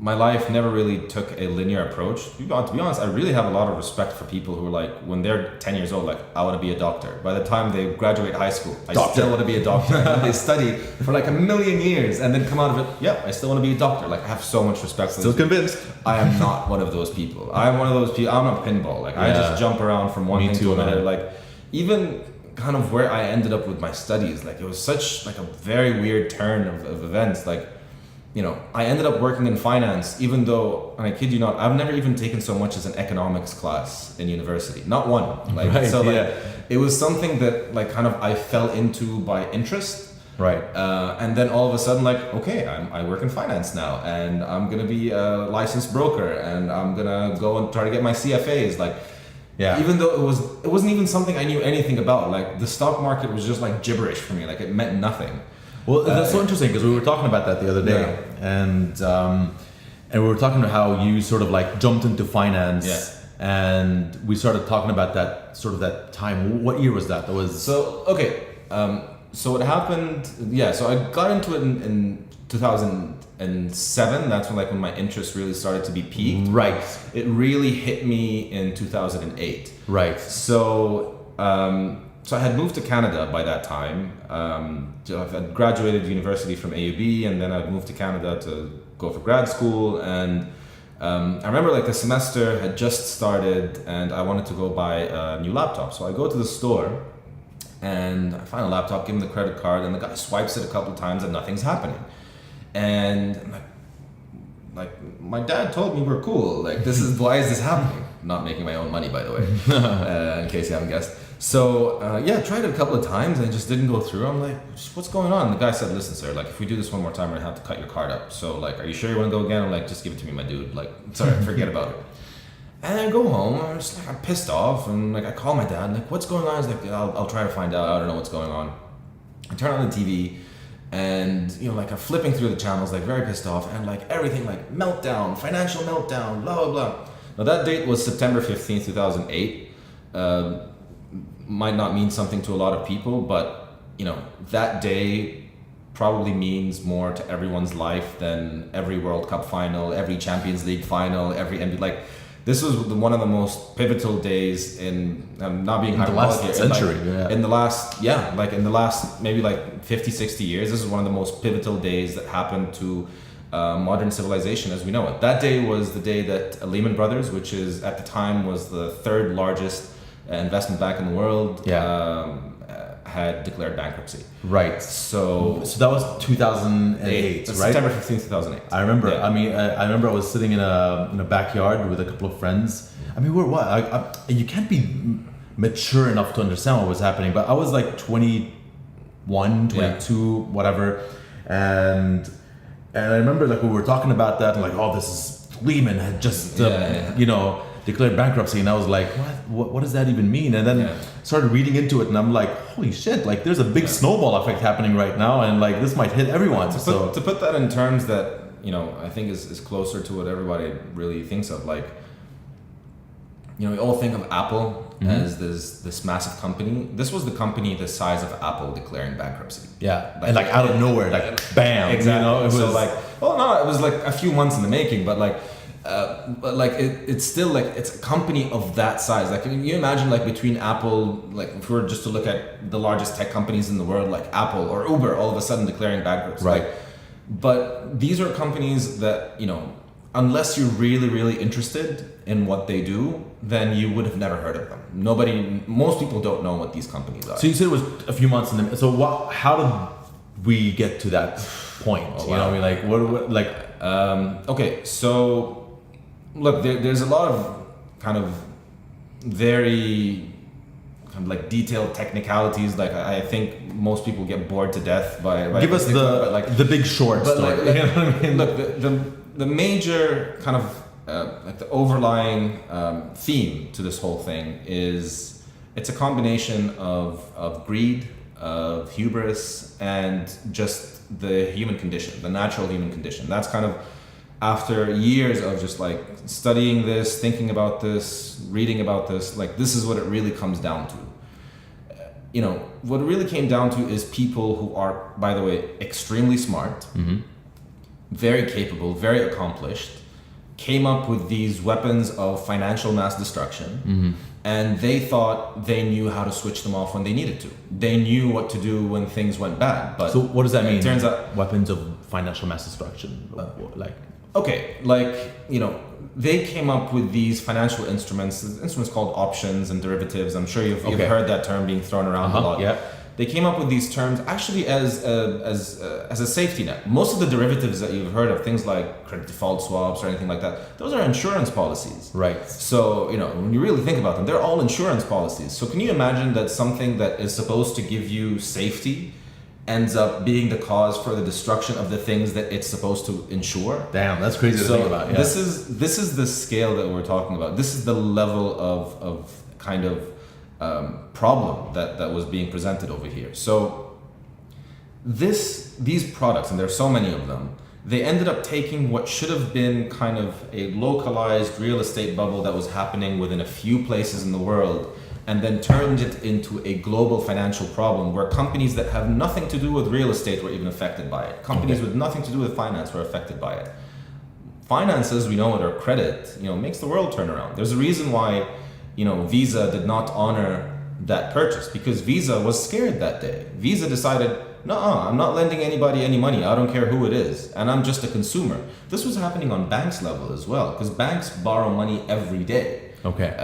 my life never really took a linear approach. To be honest, I really have a lot of respect for people who are like, when they're 10 years old, like, I want to be a doctor. By the time they graduate high school, I still want to be a doctor. And they study for like a million years and then come out of it, I still want to be a doctor. Like, I have so much respect for Still convinced. I am not one of those people. I'm one of those people, I'm a pinball. Like, I just jump around from one thing to another. Like, even kind of where I ended up with my studies, like, it was such like a very weird turn of events. Like, you know, I ended up working in finance, even though, and I kid you not, I've never even taken so much as an economics class in university. Not one. Like, it was something that like kind of I fell into by interest. Right. And then all of a sudden, like, okay, I work in finance now, and I'm gonna be a licensed broker, and I'm gonna go and try to get my CFAs. Like, even though it wasn't even something I knew anything about. Like, the stock market was just like gibberish for me. Like, it meant nothing. Well, that's so interesting because we were talking about that the other day, and we were talking about how you sort of like jumped into finance, and we started talking about that sort of that time. What year was that? That was so okay. So what happened? So I got into it in 2007. That's when my interest really started to be piqued. Right. It really hit me in 2008. Right. So I had moved to Canada by that time. I had graduated university from AUB, and then I'd moved to Canada to go for grad school. And I remember like the semester had just started, and I wanted to go buy a new laptop. So I go to the store, and I find a laptop, give him the credit card, and the guy swipes it a couple of times, and nothing's happening. And I'm like, my dad told me we're cool. Like, why is this happening? Not making my own money, by the way, in case you haven't guessed. So tried it a couple of times and it just didn't go through. I'm like, what's going on? The guy said, listen, sir, like, if we do this one more time, we're gonna have to cut your card up. So like, are you sure you want to go again? I'm like, just give it to me, my dude. Like, sorry, forget about it. And I go home. I'm pissed off, and like I call my dad. Like, what's going on? He's like, I'll try to find out. I don't know what's going on. I turn on the TV, and you know, like I'm flipping through the channels, like very pissed off, and like everything, like meltdown, financial meltdown, blah blah blah. Now that date was September 15th, 2008. Might not mean something to a lot of people, but you know, that day probably means more to everyone's life than every World Cup final, every Champions League final, every NBA. Like, this was one of the most pivotal days in, not being hyperbolic here, century, in the last maybe like 50, 60 years. This is one of the most pivotal days that happened to modern civilization as we know it. That day was the day that Lehman Brothers, which is at the time was the third largest investment bank in the world, had declared bankruptcy. Right. So that was 2008, right? September 15th, 2008. I remember. Yeah. I mean, I remember I was sitting in a backyard with a couple of friends. I mean, you can't be mature enough to understand what was happening, but I was like 21, 22, whatever. And I remember like we were talking about that and like, oh, this is Lehman had just, declared bankruptcy. And I was like, what does that even mean? And then started reading into it and I'm like, holy shit, like there's a big snowball effect happening right now. And like, this might hit everyone. To put that in terms that, I think is closer to what everybody really thinks of. Like, we all think of Apple as this massive company. This was the company the size of Apple declaring bankruptcy. Yeah, and like out of nowhere, like bam. Exactly. It was it was like a few months in the making, but it's still like it's a company of that size. Like, can you imagine like between Apple, like if we were just to look at the largest tech companies in the world, like Apple or Uber, all of a sudden declaring bankruptcy. Right. But these are companies that, unless you're really, really interested in what they do, then you would have never heard of them. Most people don't know what these companies are. So you said it was a few months in the. So how did we get to that point? Oh, wow. You know what I mean? Like what like. Okay, so look, there's a lot of kind of very kind of like detailed technicalities. Like I think most people get bored to death by give us the big short story. You know what I mean? Look, the major kind of like the overlying theme to this whole thing is it's a combination of greed, of hubris, and just the human condition, the natural human condition. That's kind of after years of just like studying this, thinking about this, reading about this, like this is what it really comes down to. What it really came down to is people who are, by the way, extremely smart, very capable, very accomplished, came up with these weapons of financial mass destruction, and they thought they knew how to switch them off when they needed to. They knew what to do when things went bad. But so what does that mean? It turns out weapons of financial mass destruction, they came up with these financial instruments called options and derivatives. I'm sure you've heard that term being thrown around a lot. Yeah. They came up with these terms actually as a safety net. Most of the derivatives that you've heard of, things like credit default swaps or anything like that, those are insurance policies. Right. So, when you really think about them, they're all insurance policies. So can you imagine that something that is supposed to give you safety ends up being the cause for the destruction of the things that it's supposed to insure? Damn, that's crazy to think about. Yeah. This is the scale that we're talking about. This is the level of kind of problem that was being presented over here. So these products, and there's so many of them, they ended up taking what should have been kind of a localized real estate bubble that was happening within a few places in the world, and then turned it into a global financial problem where companies that have nothing to do with real estate were even affected by it. Companies with nothing to do with finance were affected by it. Finances, we know it, or credit, makes the world turn around. There's a reason why, Visa did not honor that purchase, because Visa was scared that day. Visa decided, nuh-uh, I'm not lending anybody any money. I don't care who it is. And I'm just a consumer. This was happening on banks level as well, because banks borrow money every day. Okay.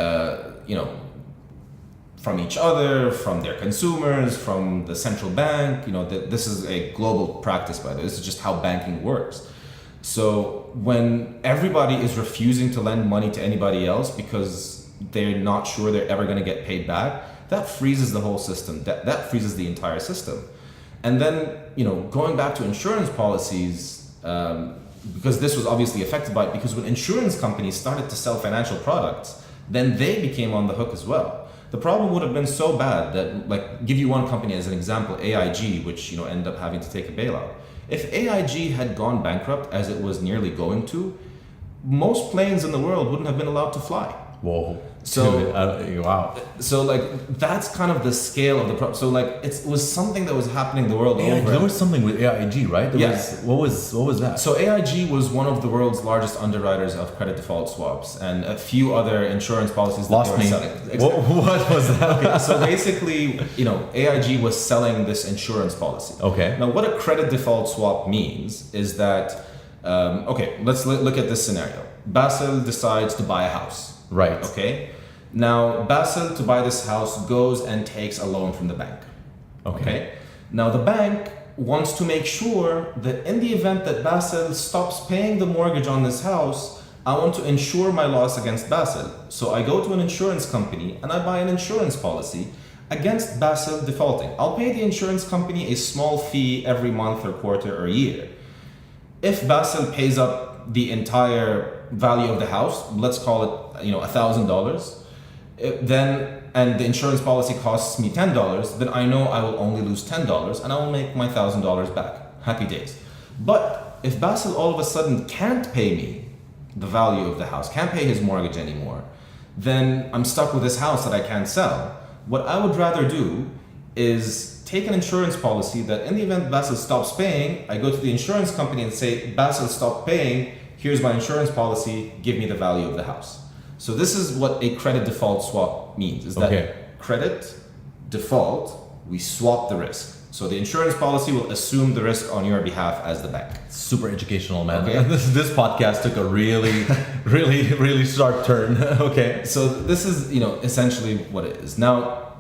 From each other, from their consumers, from the central bank. This is a global practice, by the way. This is just how banking works. So when everybody is refusing to lend money to anybody else because they're not sure they're ever going to get paid back, that freezes the whole system. That freezes the entire system. And then, going back to insurance policies, because this was obviously affected by it, because when insurance companies started to sell financial products, then they became on the hook as well. The problem would have been so bad that, like, give you one company as an example, AIG, which, ended up having to take a bailout. If AIG had gone bankrupt, as it was nearly going to, most planes in the world wouldn't have been allowed to fly. Whoa. So wow. So like that's kind of the scale of the problem. So like it was something that was happening the world over. There was something with AIG, right? What was that? So AIG was one of the world's largest underwriters of credit default swaps and a few other insurance policies that they were selling. What was that? Okay, so basically, AIG was selling this insurance policy. Okay. Now, what a credit default swap means is that, let's look at this scenario. Basel decides to buy a house. Right. Okay. Now, Basel, to buy this house, goes and takes a loan from the bank. Okay. Now, the bank wants to make sure that in the event that Basel stops paying the mortgage on this house, I want to insure my loss against Basel. So I go to an insurance company and I buy an insurance policy against Basel defaulting. I'll pay the insurance company a small fee every month or quarter or year. If Basel pays up the entire value of the house, let's call it, $1,000, then, and the insurance policy costs me $10, then I know I will only lose $10 and I will make my $1,000 back. Happy days. But if Basel all of a sudden can't pay me the value of the house, can't pay his mortgage anymore, then I'm stuck with this house that I can't sell. What I would rather do is take an insurance policy that in the event Basel stops paying, I go to the insurance company and say, Basel stopped paying, here's my insurance policy, give me the value of the house. So this is what a credit default swap means, is that credit default, we swap the risk. So the insurance policy will assume the risk on your behalf as the bank. Super educational, man. Okay. This podcast took a really, really, really sharp turn. Okay. So this is, essentially what it is. Now,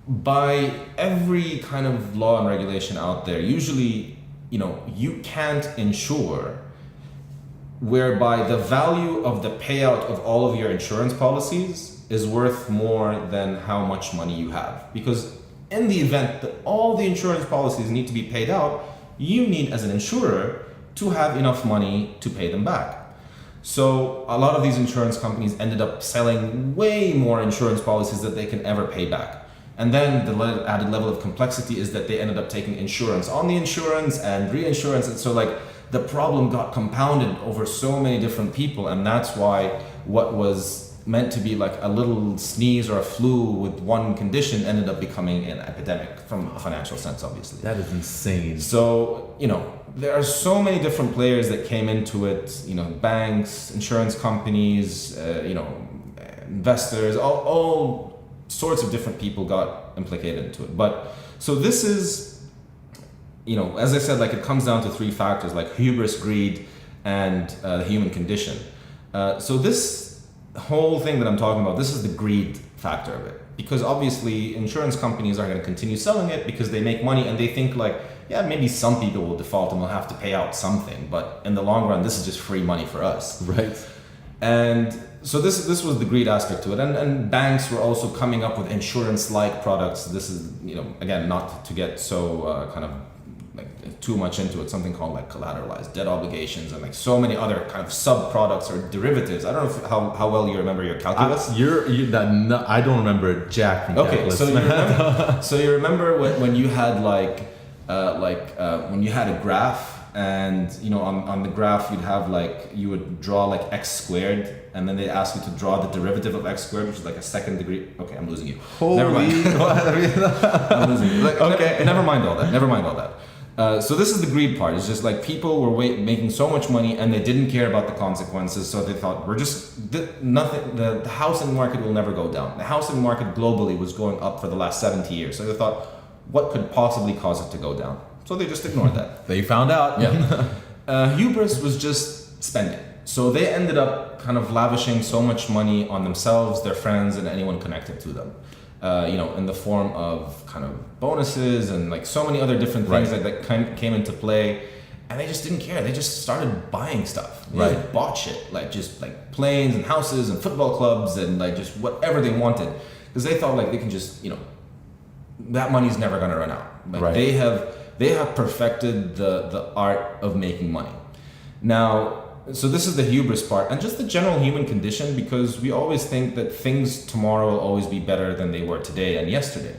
by every kind of law and regulation out there, usually, you can't insure whereby the value of the payout of all of your insurance policies is worth more than how much money you have. Because in the event that all the insurance policies need to be paid out, you need, as an insurer, to have enough money to pay them back. So a lot of these insurance companies ended up selling way more insurance policies that they can ever pay back. And then the added level of complexity is that they ended up taking insurance on the insurance and reinsurance. And so like the problem got compounded over so many different people. And that's why what was meant to be like a little sneeze or a flu with one condition ended up becoming an epidemic from a financial sense, obviously. That is insane. So, there are so many different players that came into it, banks, insurance companies, investors, all sorts of different people got implicated into it. But so this is, as I said, like it comes down to three factors, like hubris, greed, and the human condition. So this whole thing that I'm talking about, this is the greed factor of it. Because obviously insurance companies are going to continue selling it because they make money and they think like, yeah, maybe some people will default and we'll have to pay out something, but in the long run, this is just free money for us. Right. And so this was the greed aspect to it. And banks were also coming up with insurance-like products. This is, again, not to get so kind of like too much into it, something called like collateralized debt obligations and like so many other kind of sub-products or derivatives. I don't know how well you remember your calculus. I don't remember jack from calculus. So you remember when you had when you had a graph and on the graph you would draw like x squared and then they ask you to draw the derivative of x squared, which is like a second degree. Okay, I'm losing you. Never mind. I'm losing you. Never mind all that. So this is the greed part. It's just like people were making so much money and they didn't care about the consequences. So they thought the housing market will never go down. The housing market globally was going up for the last 70 years. So they thought, what could possibly cause it to go down? So they just ignored that. They found out. Yeah. Hubris was just spending. So they ended up kind of lavishing so much money on themselves, their friends, and anyone connected to them. In the form of kind of bonuses and like so many other different things that came into play. And they just didn't care. They just started buying stuff. They just bought shit, like just like planes and houses and football clubs and like just whatever they wanted. Because they thought like they can just, that money's never going to run out. Like they have perfected the art of making money. Now, so this is the hubris part and just the general human condition, because we always think that things tomorrow will always be better than they were today and yesterday.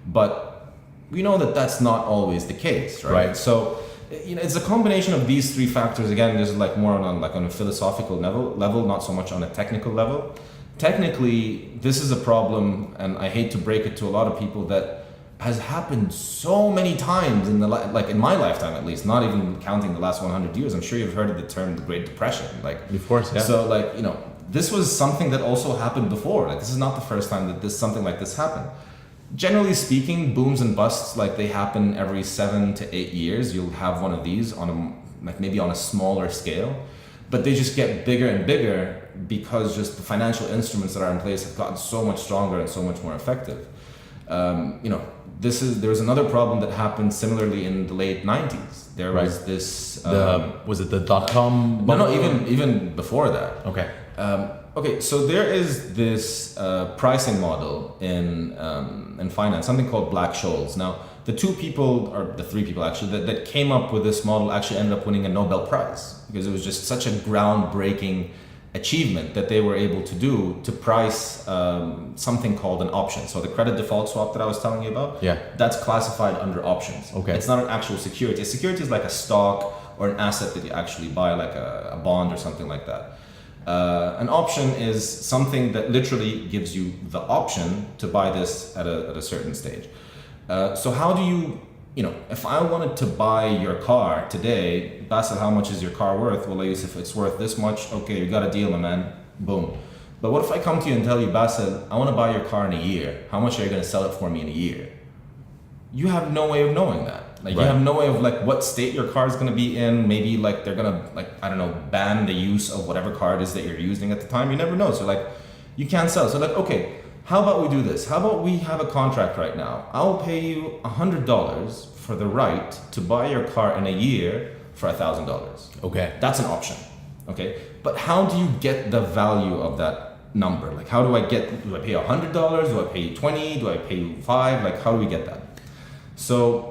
But we know that that's not always the case, right? So, it's a combination of these three factors. Again, there's like more on a philosophical level, not so much on a technical level. technically, this is a problem, and I hate to break it to a lot of people, that has happened so many times in like in my lifetime at least, not even counting the last 100 years. I'm sure you've heard of the term the Great Depression. Like, of course, yeah. So like, this was something that also happened before. Like, this is not the first time that something like this happened. Generally speaking, booms and busts, like, they happen every 7 to 8 years. You'll have one of these maybe on a smaller scale, but they just get bigger and bigger because just the financial instruments that are in place have gotten so much stronger and so much more effective. There was another problem that happened similarly in the late 90s. There was this. Was it the .com? No, even before that. Okay. Okay, so there is this pricing model in finance, something called Black-Scholes. Now, the three people actually, that came up with this model actually ended up winning a Nobel Prize, because it was just such a groundbreaking achievement that they were able to do to price something called an option. So the credit default swap that I was telling you about, that's classified under options. Okay. It's not an actual security. A security is like a stock or an asset that you actually buy, like a bond or something like that. An option is something that literally gives you the option to buy this at a certain stage. So how do you, if I wanted to buy your car today, Basel, how much is your car worth? Well, Yousef, it's worth this much. Okay, you got a deal, my man. Boom. But what if I come to you and tell you, Basel, I want to buy your car in a year. How much are you going to sell it for me in a year? You have no way of knowing that. Like, right. You have no way of like what state your car is going to be in. Maybe like they're going to I don't know, ban the use of whatever car it is that you're using at the time. You never know. So like, you can't sell. So like, okay, how about we do this? How about we have a contract right now? I'll pay you $100 for the right to buy your car in a year for $1,000. Okay. That's an option. Okay. But how do you get the value of that number? Like, how do I pay $100? Do I pay you 20? Do I pay you 5? Like, how do we get that? So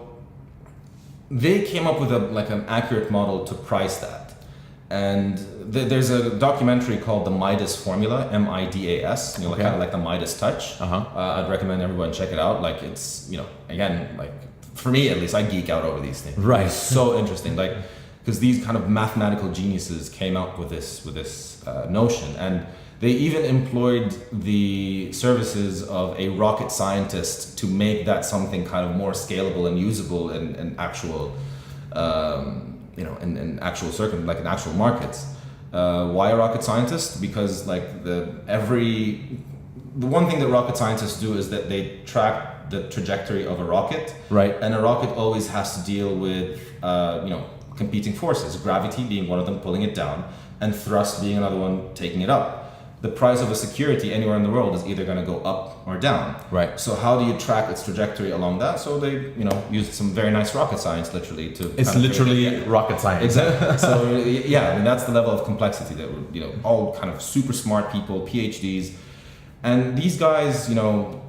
they came up with an accurate model to price that. And there's a documentary called The Midas Formula, MIDAS, kind of like the Midas touch. I'd recommend everyone check it out. Like, it's, again, like, for me at least, I geek out over these things. Right. It's so interesting. Like, because these kind of mathematical geniuses came up with this notion, and they even employed the services of a rocket scientist to make that something kind of more scalable and usable in actual, in actual markets. Why a rocket scientist? Because like the one thing that rocket scientists do is that they track the trajectory of a rocket. Right. And a rocket always has to deal with, competing forces, gravity being one of them pulling it down, and thrust being another one taking it up. The price of a security anywhere in the world is either going to go up or down. Right. So how do you track its trajectory along that? So they, used some very nice rocket science, literally, to. It's literally rocket science. Exactly. So yeah, that's the level of complexity that all kind of super smart people, PhDs, and these guys,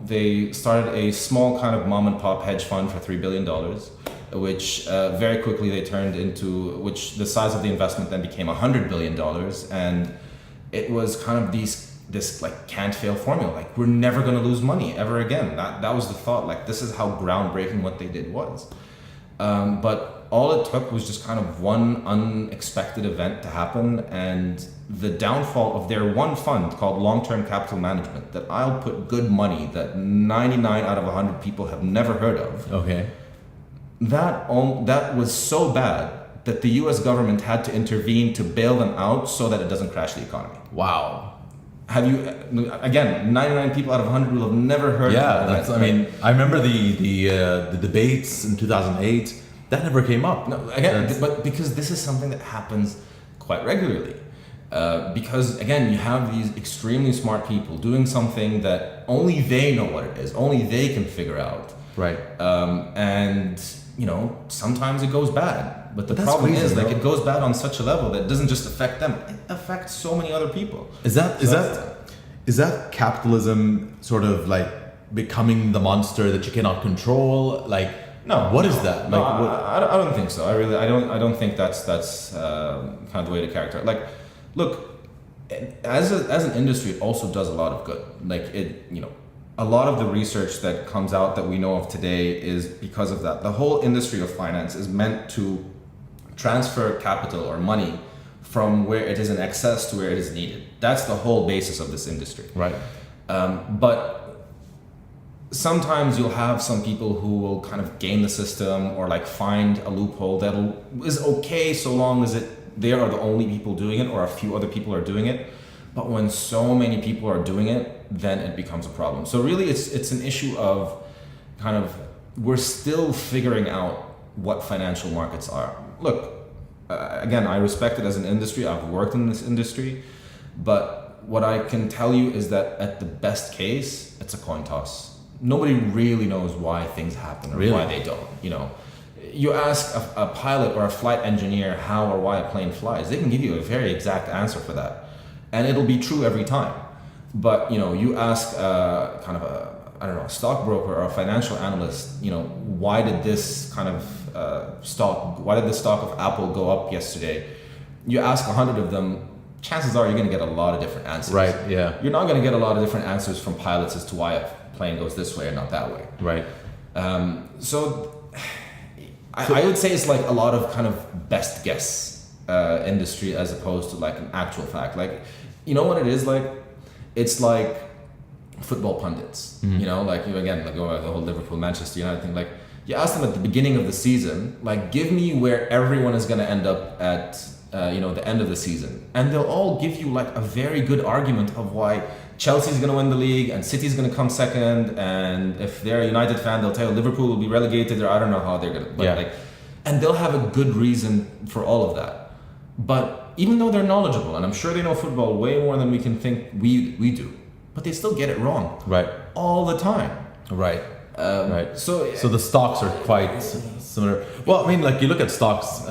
they started a small kind of mom and pop hedge fund for $3 billion. Which very quickly they turned into, which the size of the investment then became $100 billion, and it was kind of this like can't fail formula. Like, we're never going to lose money ever again. That was the thought. Like, this is how groundbreaking what they did was. But all it took was just kind of one unexpected event to happen, and the downfall of their one fund called Long-Term Capital Management, that I'll put good money that 99 out of 100 people have never heard of. Okay. That was so bad that the US government had to intervene to bail them out so that it doesn't crash the economy. Wow. Have you, again, 99 people out of 100 will have never heard of that. I mean, I remember the debates in 2008. That never came up. No, again, but because this is something that happens quite regularly. Because again, you have these extremely smart people doing something that only they know what it is, only they can figure out. Right. And sometimes it goes bad, but the problem is like it goes bad on such a level that it doesn't just affect them; it affects so many other people. Is that capitalism sort of like becoming the monster that you cannot control? Like, no, what is that? No, like, I don't think so. I don't think that's kind of the way to characterize. Like, look, as an industry, it also does a lot of good. Like a lot of the research that comes out that we know of today is because of that. The whole industry of finance is meant to transfer capital or money from where it is in excess to where it is needed. That's the whole basis of this industry. Right. But sometimes you'll have some people who will kind of game the system or like find a loophole that is okay so long as they are the only people doing it or a few other people are doing it. But when so many people are doing it, then it becomes a problem. So really it's an issue of kind of, we're still figuring out what financial markets are. Look, again, I respect it as an industry. I've worked in this industry, but what I can tell you is that at the best case, it's a coin toss. Nobody really knows why things happen or why they don't. You know, you ask a pilot or a flight engineer how or why a plane flies, they can give you a very exact answer for that, and it'll be true every time. But you know, you ask kind of a stockbroker or a financial analyst, you know, why did this kind of why did the stock of Apple go up yesterday? You ask 100 of them, chances are you're going to get a lot of different answers. Right, yeah. You're not going to get a lot of different answers from pilots as to why a plane goes this way and not that way. Right. So I would say it's like a lot of kind of best guess industry as opposed to like an actual fact. Like, you know what it is like? It's like football pundits, you know, like you again, like the whole Liverpool Manchester United thing. Like you ask them at the beginning of the season, like give me where everyone is going to end up at, you know, the end of the season, and they'll all give you like a very good argument of why Chelsea's going to win the league and City's going to come second, and if they're a United fan, they'll tell you Liverpool will be relegated, or I don't know how they're going to. But like, and they'll have a good reason for all of that. But even though they're knowledgeable, and I'm sure they know football way more than we can think we do, but they still get it wrong. Right. All the time. Right. Right. So the stocks are quite similar. Well, I mean, like you look at stocks.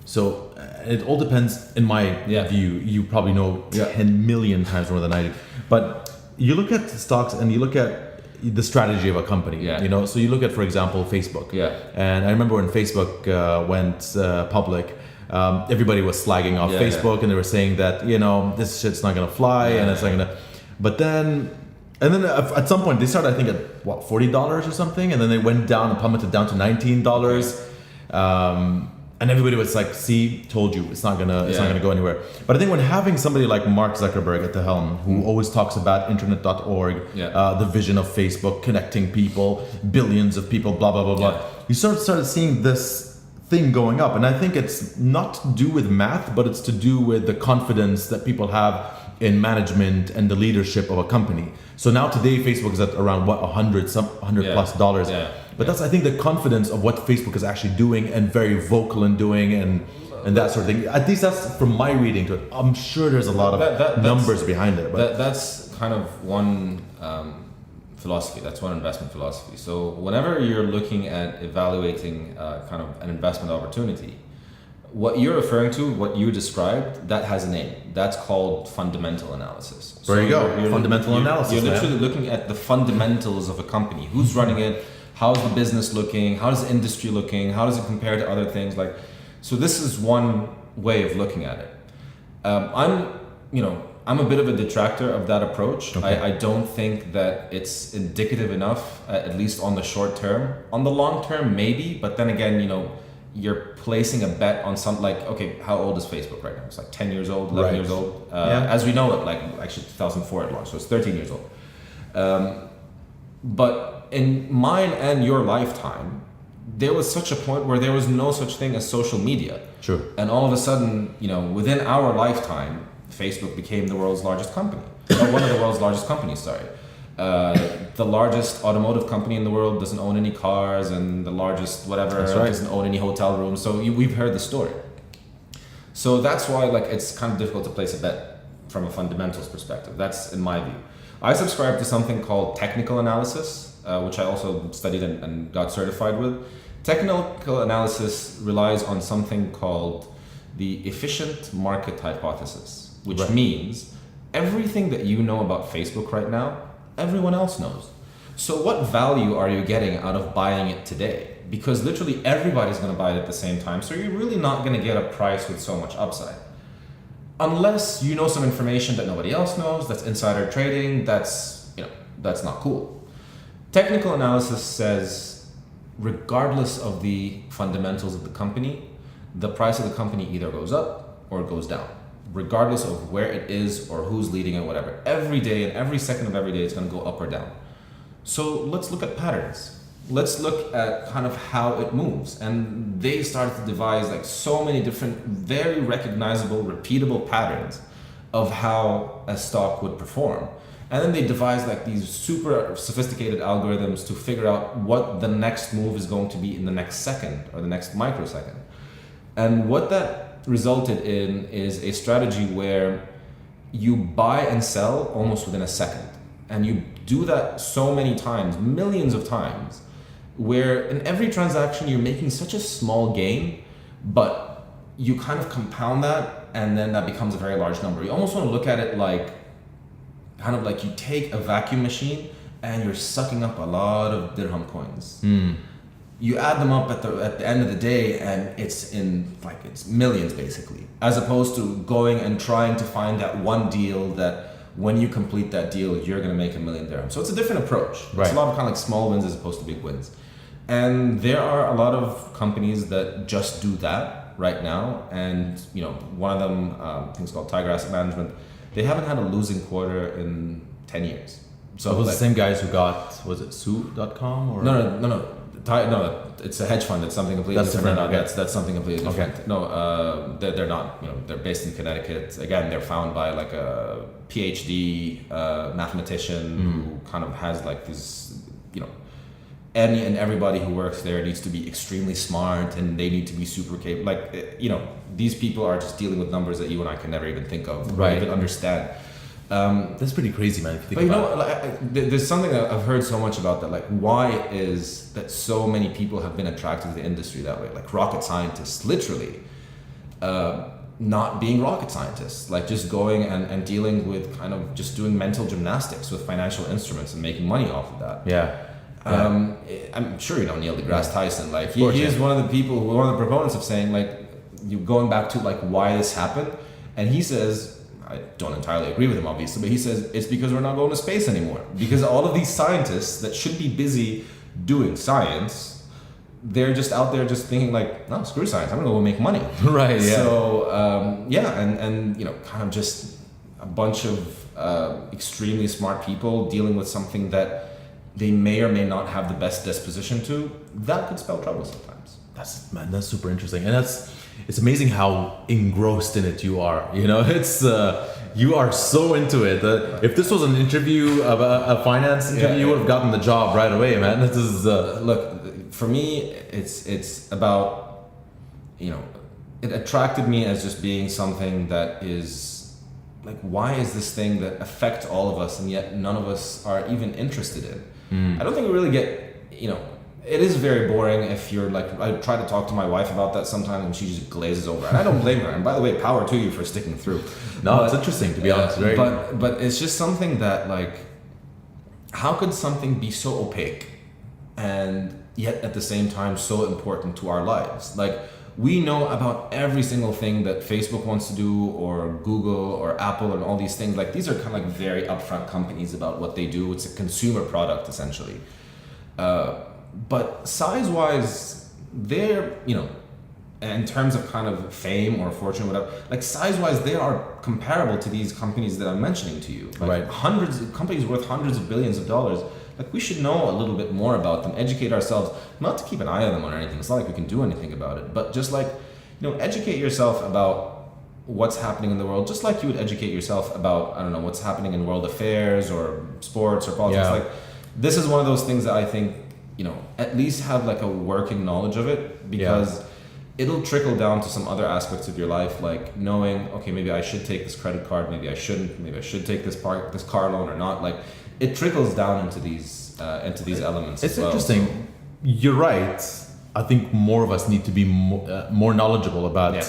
So it all depends. In my view, you probably know 10 million times more than I do. But you look at stocks and you look at the strategy of a company. Yeah. You know, so you look at, for example, Facebook. Yeah. And I remember when Facebook went public. Everybody was slagging off Facebook, and they were saying that, you know, this shit's not gonna fly, and it's not gonna. But then at some point they started, I think, at what, $40 or something, and then they went down and plummeted down to $19. And everybody was like, "See, told you, it's not gonna go anywhere." But I think when having somebody like Mark Zuckerberg at the helm, who always talks about internet.org, the vision of Facebook, connecting people, billions of people, blah blah blah blah, you started seeing this thing going up, and I think it's not to do with math, but it's to do with the confidence that people have in management and the leadership of a company. So now today Facebook is at around what, $100 plus dollars. But that's, I think, the confidence of what Facebook is actually doing, and very vocal in doing, and that sort of thing. At least that's from my reading to it. I'm sure there's a lot of numbers behind it. But that's kind of one philosophy. That's one investment philosophy. So whenever you're looking at evaluating kind of an investment opportunity, what you're referring to, what you described, that has a name. That's called fundamental analysis. There you go. Fundamental analysis. You're literally looking at the fundamentals of a company. Who's running it? How's the business looking? How's the industry looking? How does it compare to other things? Like, so this is one way of looking at it. I'm a bit of a detractor of that approach. Okay. I don't think that it's indicative enough, at least on the short term. On the long term, maybe, but then again, you know, you're placing a bet on something like, okay, how old is Facebook right now? It's like 10 years old, 11 years old. As we know it, like actually 2004 it launched, so it's 13 years old. But in mine and your lifetime, there was such a point where there was no such thing as social media. Sure. And all of a sudden, you know, within our lifetime, Facebook became the world's largest company. One of the world's largest companies, sorry. The largest automotive company in the world doesn't own any cars, and the largest whatever doesn't own any hotel rooms. So we've heard the story. So that's why, like, it's kind of difficult to place a bet from a fundamentals perspective. That's in my view. I subscribe to something called technical analysis, which I also studied and got certified with. Technical analysis relies on something called the efficient market hypothesis, which means everything that you know about Facebook right now, everyone else knows. So what value are you getting out of buying it today? Because literally everybody's going to buy it at the same time. So you're really not going to get a price with so much upside. Unless you know some information that nobody else knows, that's insider trading, that's not cool. Technical analysis says, regardless of the fundamentals of the company, the price of the company either goes up or it goes down, regardless of where it is or who's leading it, whatever. Every day and every second of every day, it's going to go up or down. So let's look at patterns. Let's look at kind of how it moves. And they started to devise like so many different, very recognizable, repeatable patterns of how a stock would perform. And then they devised like these super sophisticated algorithms to figure out what the next move is going to be in the next second or the next microsecond. And what that resulted in is a strategy where you buy and sell almost within a second. And you do that so many times, millions of times, where in every transaction you're making such a small gain, but you kind of compound that and then that becomes a very large number. You almost want to look at it like, kind of like you take a vacuum machine and you're sucking up a lot of dirham coins. You add them up at the end of the day and it's millions basically, as opposed to going and trying to find that one deal that when you complete that deal, you're going to make $1 million dirham. So it's a different approach. Right. It's a lot of kind of like small wins as opposed to big wins. And there are a lot of companies that just do that right now. And, you know, one of them, I think it's called Tiger Asset Management. They haven't had a losing quarter in 10 years. So it was the same guys who got, was it Sue.com or? No, it's a hedge fund. It's something completely different. Okay. That's something completely different. Okay. No, they're not. You know, they're based in Connecticut. Again, they're found by like a PhD mathematician who kind of has like this, you know, any and everybody who works there needs to be extremely smart and they need to be super capable. Like, you know, these people are just dealing with numbers that you and I can never even think of or even understand. That's pretty crazy, man. If you think about like, there's something that I've heard so much about that. Like, why is that so many people have been attracted to the industry that way? Like rocket scientists, literally, not being rocket scientists, like just going and dealing with kind of just doing mental gymnastics with financial instruments and making money off of that. Yeah. I'm sure you know Neil deGrasse Tyson. Like he's one of the people, one of the proponents of saying like, you going back to like why this happened, and he says, I don't entirely agree with him obviously, but he says it's because we're not going to space anymore. Because all of these scientists that should be busy doing science, they're just out there just thinking like, no, screw science, I'm gonna go make money. Right. Yeah. So and you know, kind of just a bunch of extremely smart people dealing with something that they may or may not have the best disposition to, that could spell trouble sometimes. That's super interesting, and it's amazing how engrossed in it you are. You know, it's you are so into it. If this was an interview, a finance interview, you would have gotten the job right away, man. This is look, for me, it's about, you know, it attracted me as just being something that is like, why is this thing that affects all of us and yet none of us are even interested in? I don't think we really get, you know, it is very boring if you're like, I try to talk to my wife about that sometimes and she just glazes over. And I don't blame her. And by the way, power to you for sticking through. No, it's interesting to be honest. But it's just something that like, how could something be so opaque and yet at the same time so important to our lives? Like, we know about every single thing that Facebook wants to do, or Google or Apple and all these things. Like, these are kind of like very upfront companies about what they do. It's a consumer product essentially. But size-wise, they're, you know, in terms of kind of fame or fortune, whatever, like size-wise, they are comparable to these companies that I'm mentioning to you. Like right. Companies worth hundreds of billions of dollars. Like, we should know a little bit more about them, educate ourselves, not to keep an eye on them or anything. It's not like we can do anything about it, but just like, you know, educate yourself about what's happening in the world, just like you would educate yourself about, I don't know, what's happening in world affairs or sports or politics. Yeah. Like, this is one of those things that I think, you know, at least have like a working knowledge of it, because it'll trickle down to some other aspects of your life, like knowing, okay, maybe I should take this credit card, maybe I shouldn't, maybe I should take this car loan or not. Like, it trickles down into these elements. It's as well. interesting. You're right. I think more of us need to be more knowledgeable about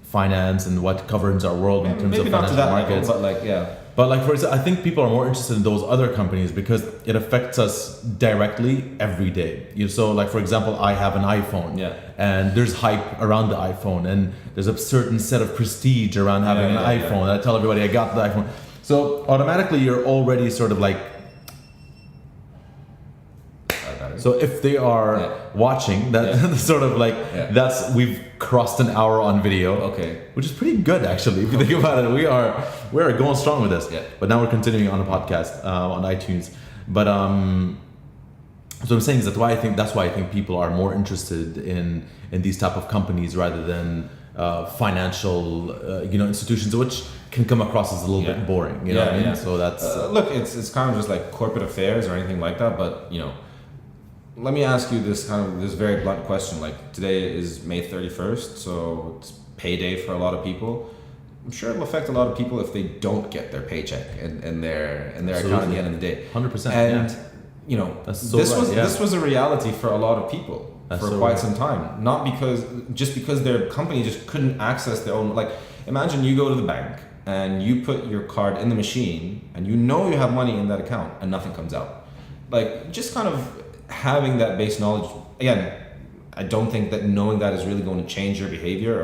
finance and what governs our world in terms maybe of not financial to that markets. level, but like, yeah. But like, for example, I think people are more interested in those other companies because it affects us directly every day. So like, for example, I have an iPhone and there's hype around the iPhone and there's a certain set of prestige around having an iPhone. And I tell everybody I got the iPhone. So automatically you're already sort of like, So if they are watching, that sort of like we've crossed an hour on video. Okay. Which is pretty good actually. If you think about it, we are going strong with this. Yeah. But now we're continuing on a podcast on iTunes. But so I'm saying is that's why I think people are more interested in these type of companies rather than financial institutions, which can come across as a little bit boring. You know what I mean? So that's look, it's kind of just like corporate affairs or anything like that. But let me ask you this very blunt question. Like today is May 31st, so it's payday for a lot of people. I'm sure it'll affect a lot of people if they don't get their paycheck in their account at the end of the day. 100%. And this was a reality for a lot of people for quite some time. Not because their company just couldn't access their own. Like imagine you go to the bank and you put your card in the machine and you have money in that account and nothing comes out. Like just kind of having that base knowledge. Again, I don't think that knowing that is really going to change your behavior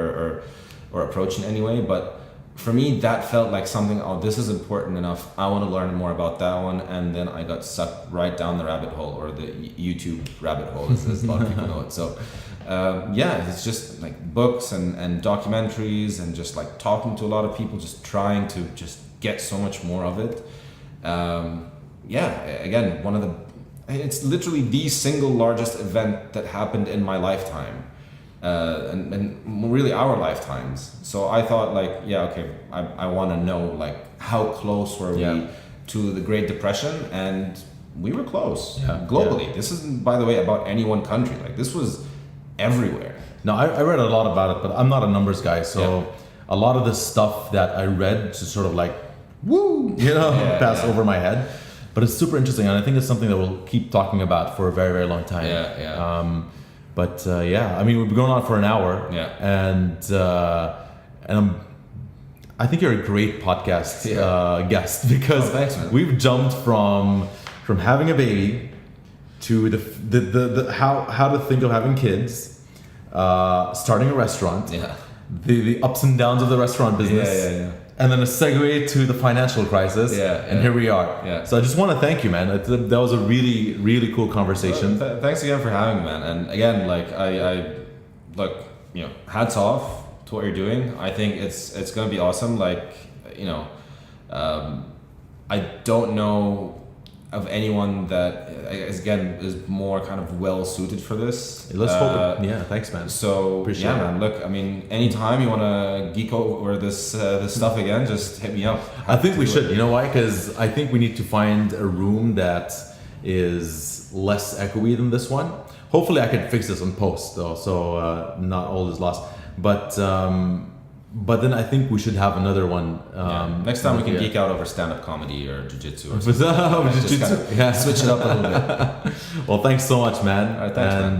or approach in any way, but for me, that felt like something, this is important enough. I want to learn more about that one. And then I got sucked right down the rabbit hole, or the YouTube rabbit hole, as a lot of people know it. So, it's just like books and documentaries and just like talking to a lot of people, just trying to just get so much more of it. Again, it's literally the single largest event that happened in my lifetime. And really our lifetimes. So I thought I want to know like how close were we to the Great Depression, and we were close globally. This isn't, by the way, about any one country. Like this was everywhere. No, I read a lot about it, but I'm not a numbers guy, so a lot of the stuff that I read just sort of like pass over my head. But it's super interesting, and I think it's something that we'll keep talking about for a very, very long time. But I mean, we've been going on for an hour, and I think you're a great podcast guest because thanks, we've jumped from having a baby to the how to think of having kids, starting a restaurant, the ups and downs of the restaurant business, and then a segue to the financial crisis, and here we are. So I just want to thank you, man. That was a really, really cool conversation. Thanks again for having me, man. And again, like I hats off to what you're doing. I think it's gonna be awesome. Like I don't know of anyone that again is more kind of well suited for this. Let's hope it. Thanks, man. So appreciate it. Man. Look, I mean, anytime you want to geek over this stuff again, just hit me up. I think we should. You know why? Because I think we need to find a room that is less echoey than this one. Hopefully, I can fix this on post though, so not all is lost. But then I think we should have another one. Next time we can geek out over stand-up comedy or jiu-jitsu or something. Jiu-jitsu. Switch it up a little bit. Well, thanks so much, man. All right, thanks, man.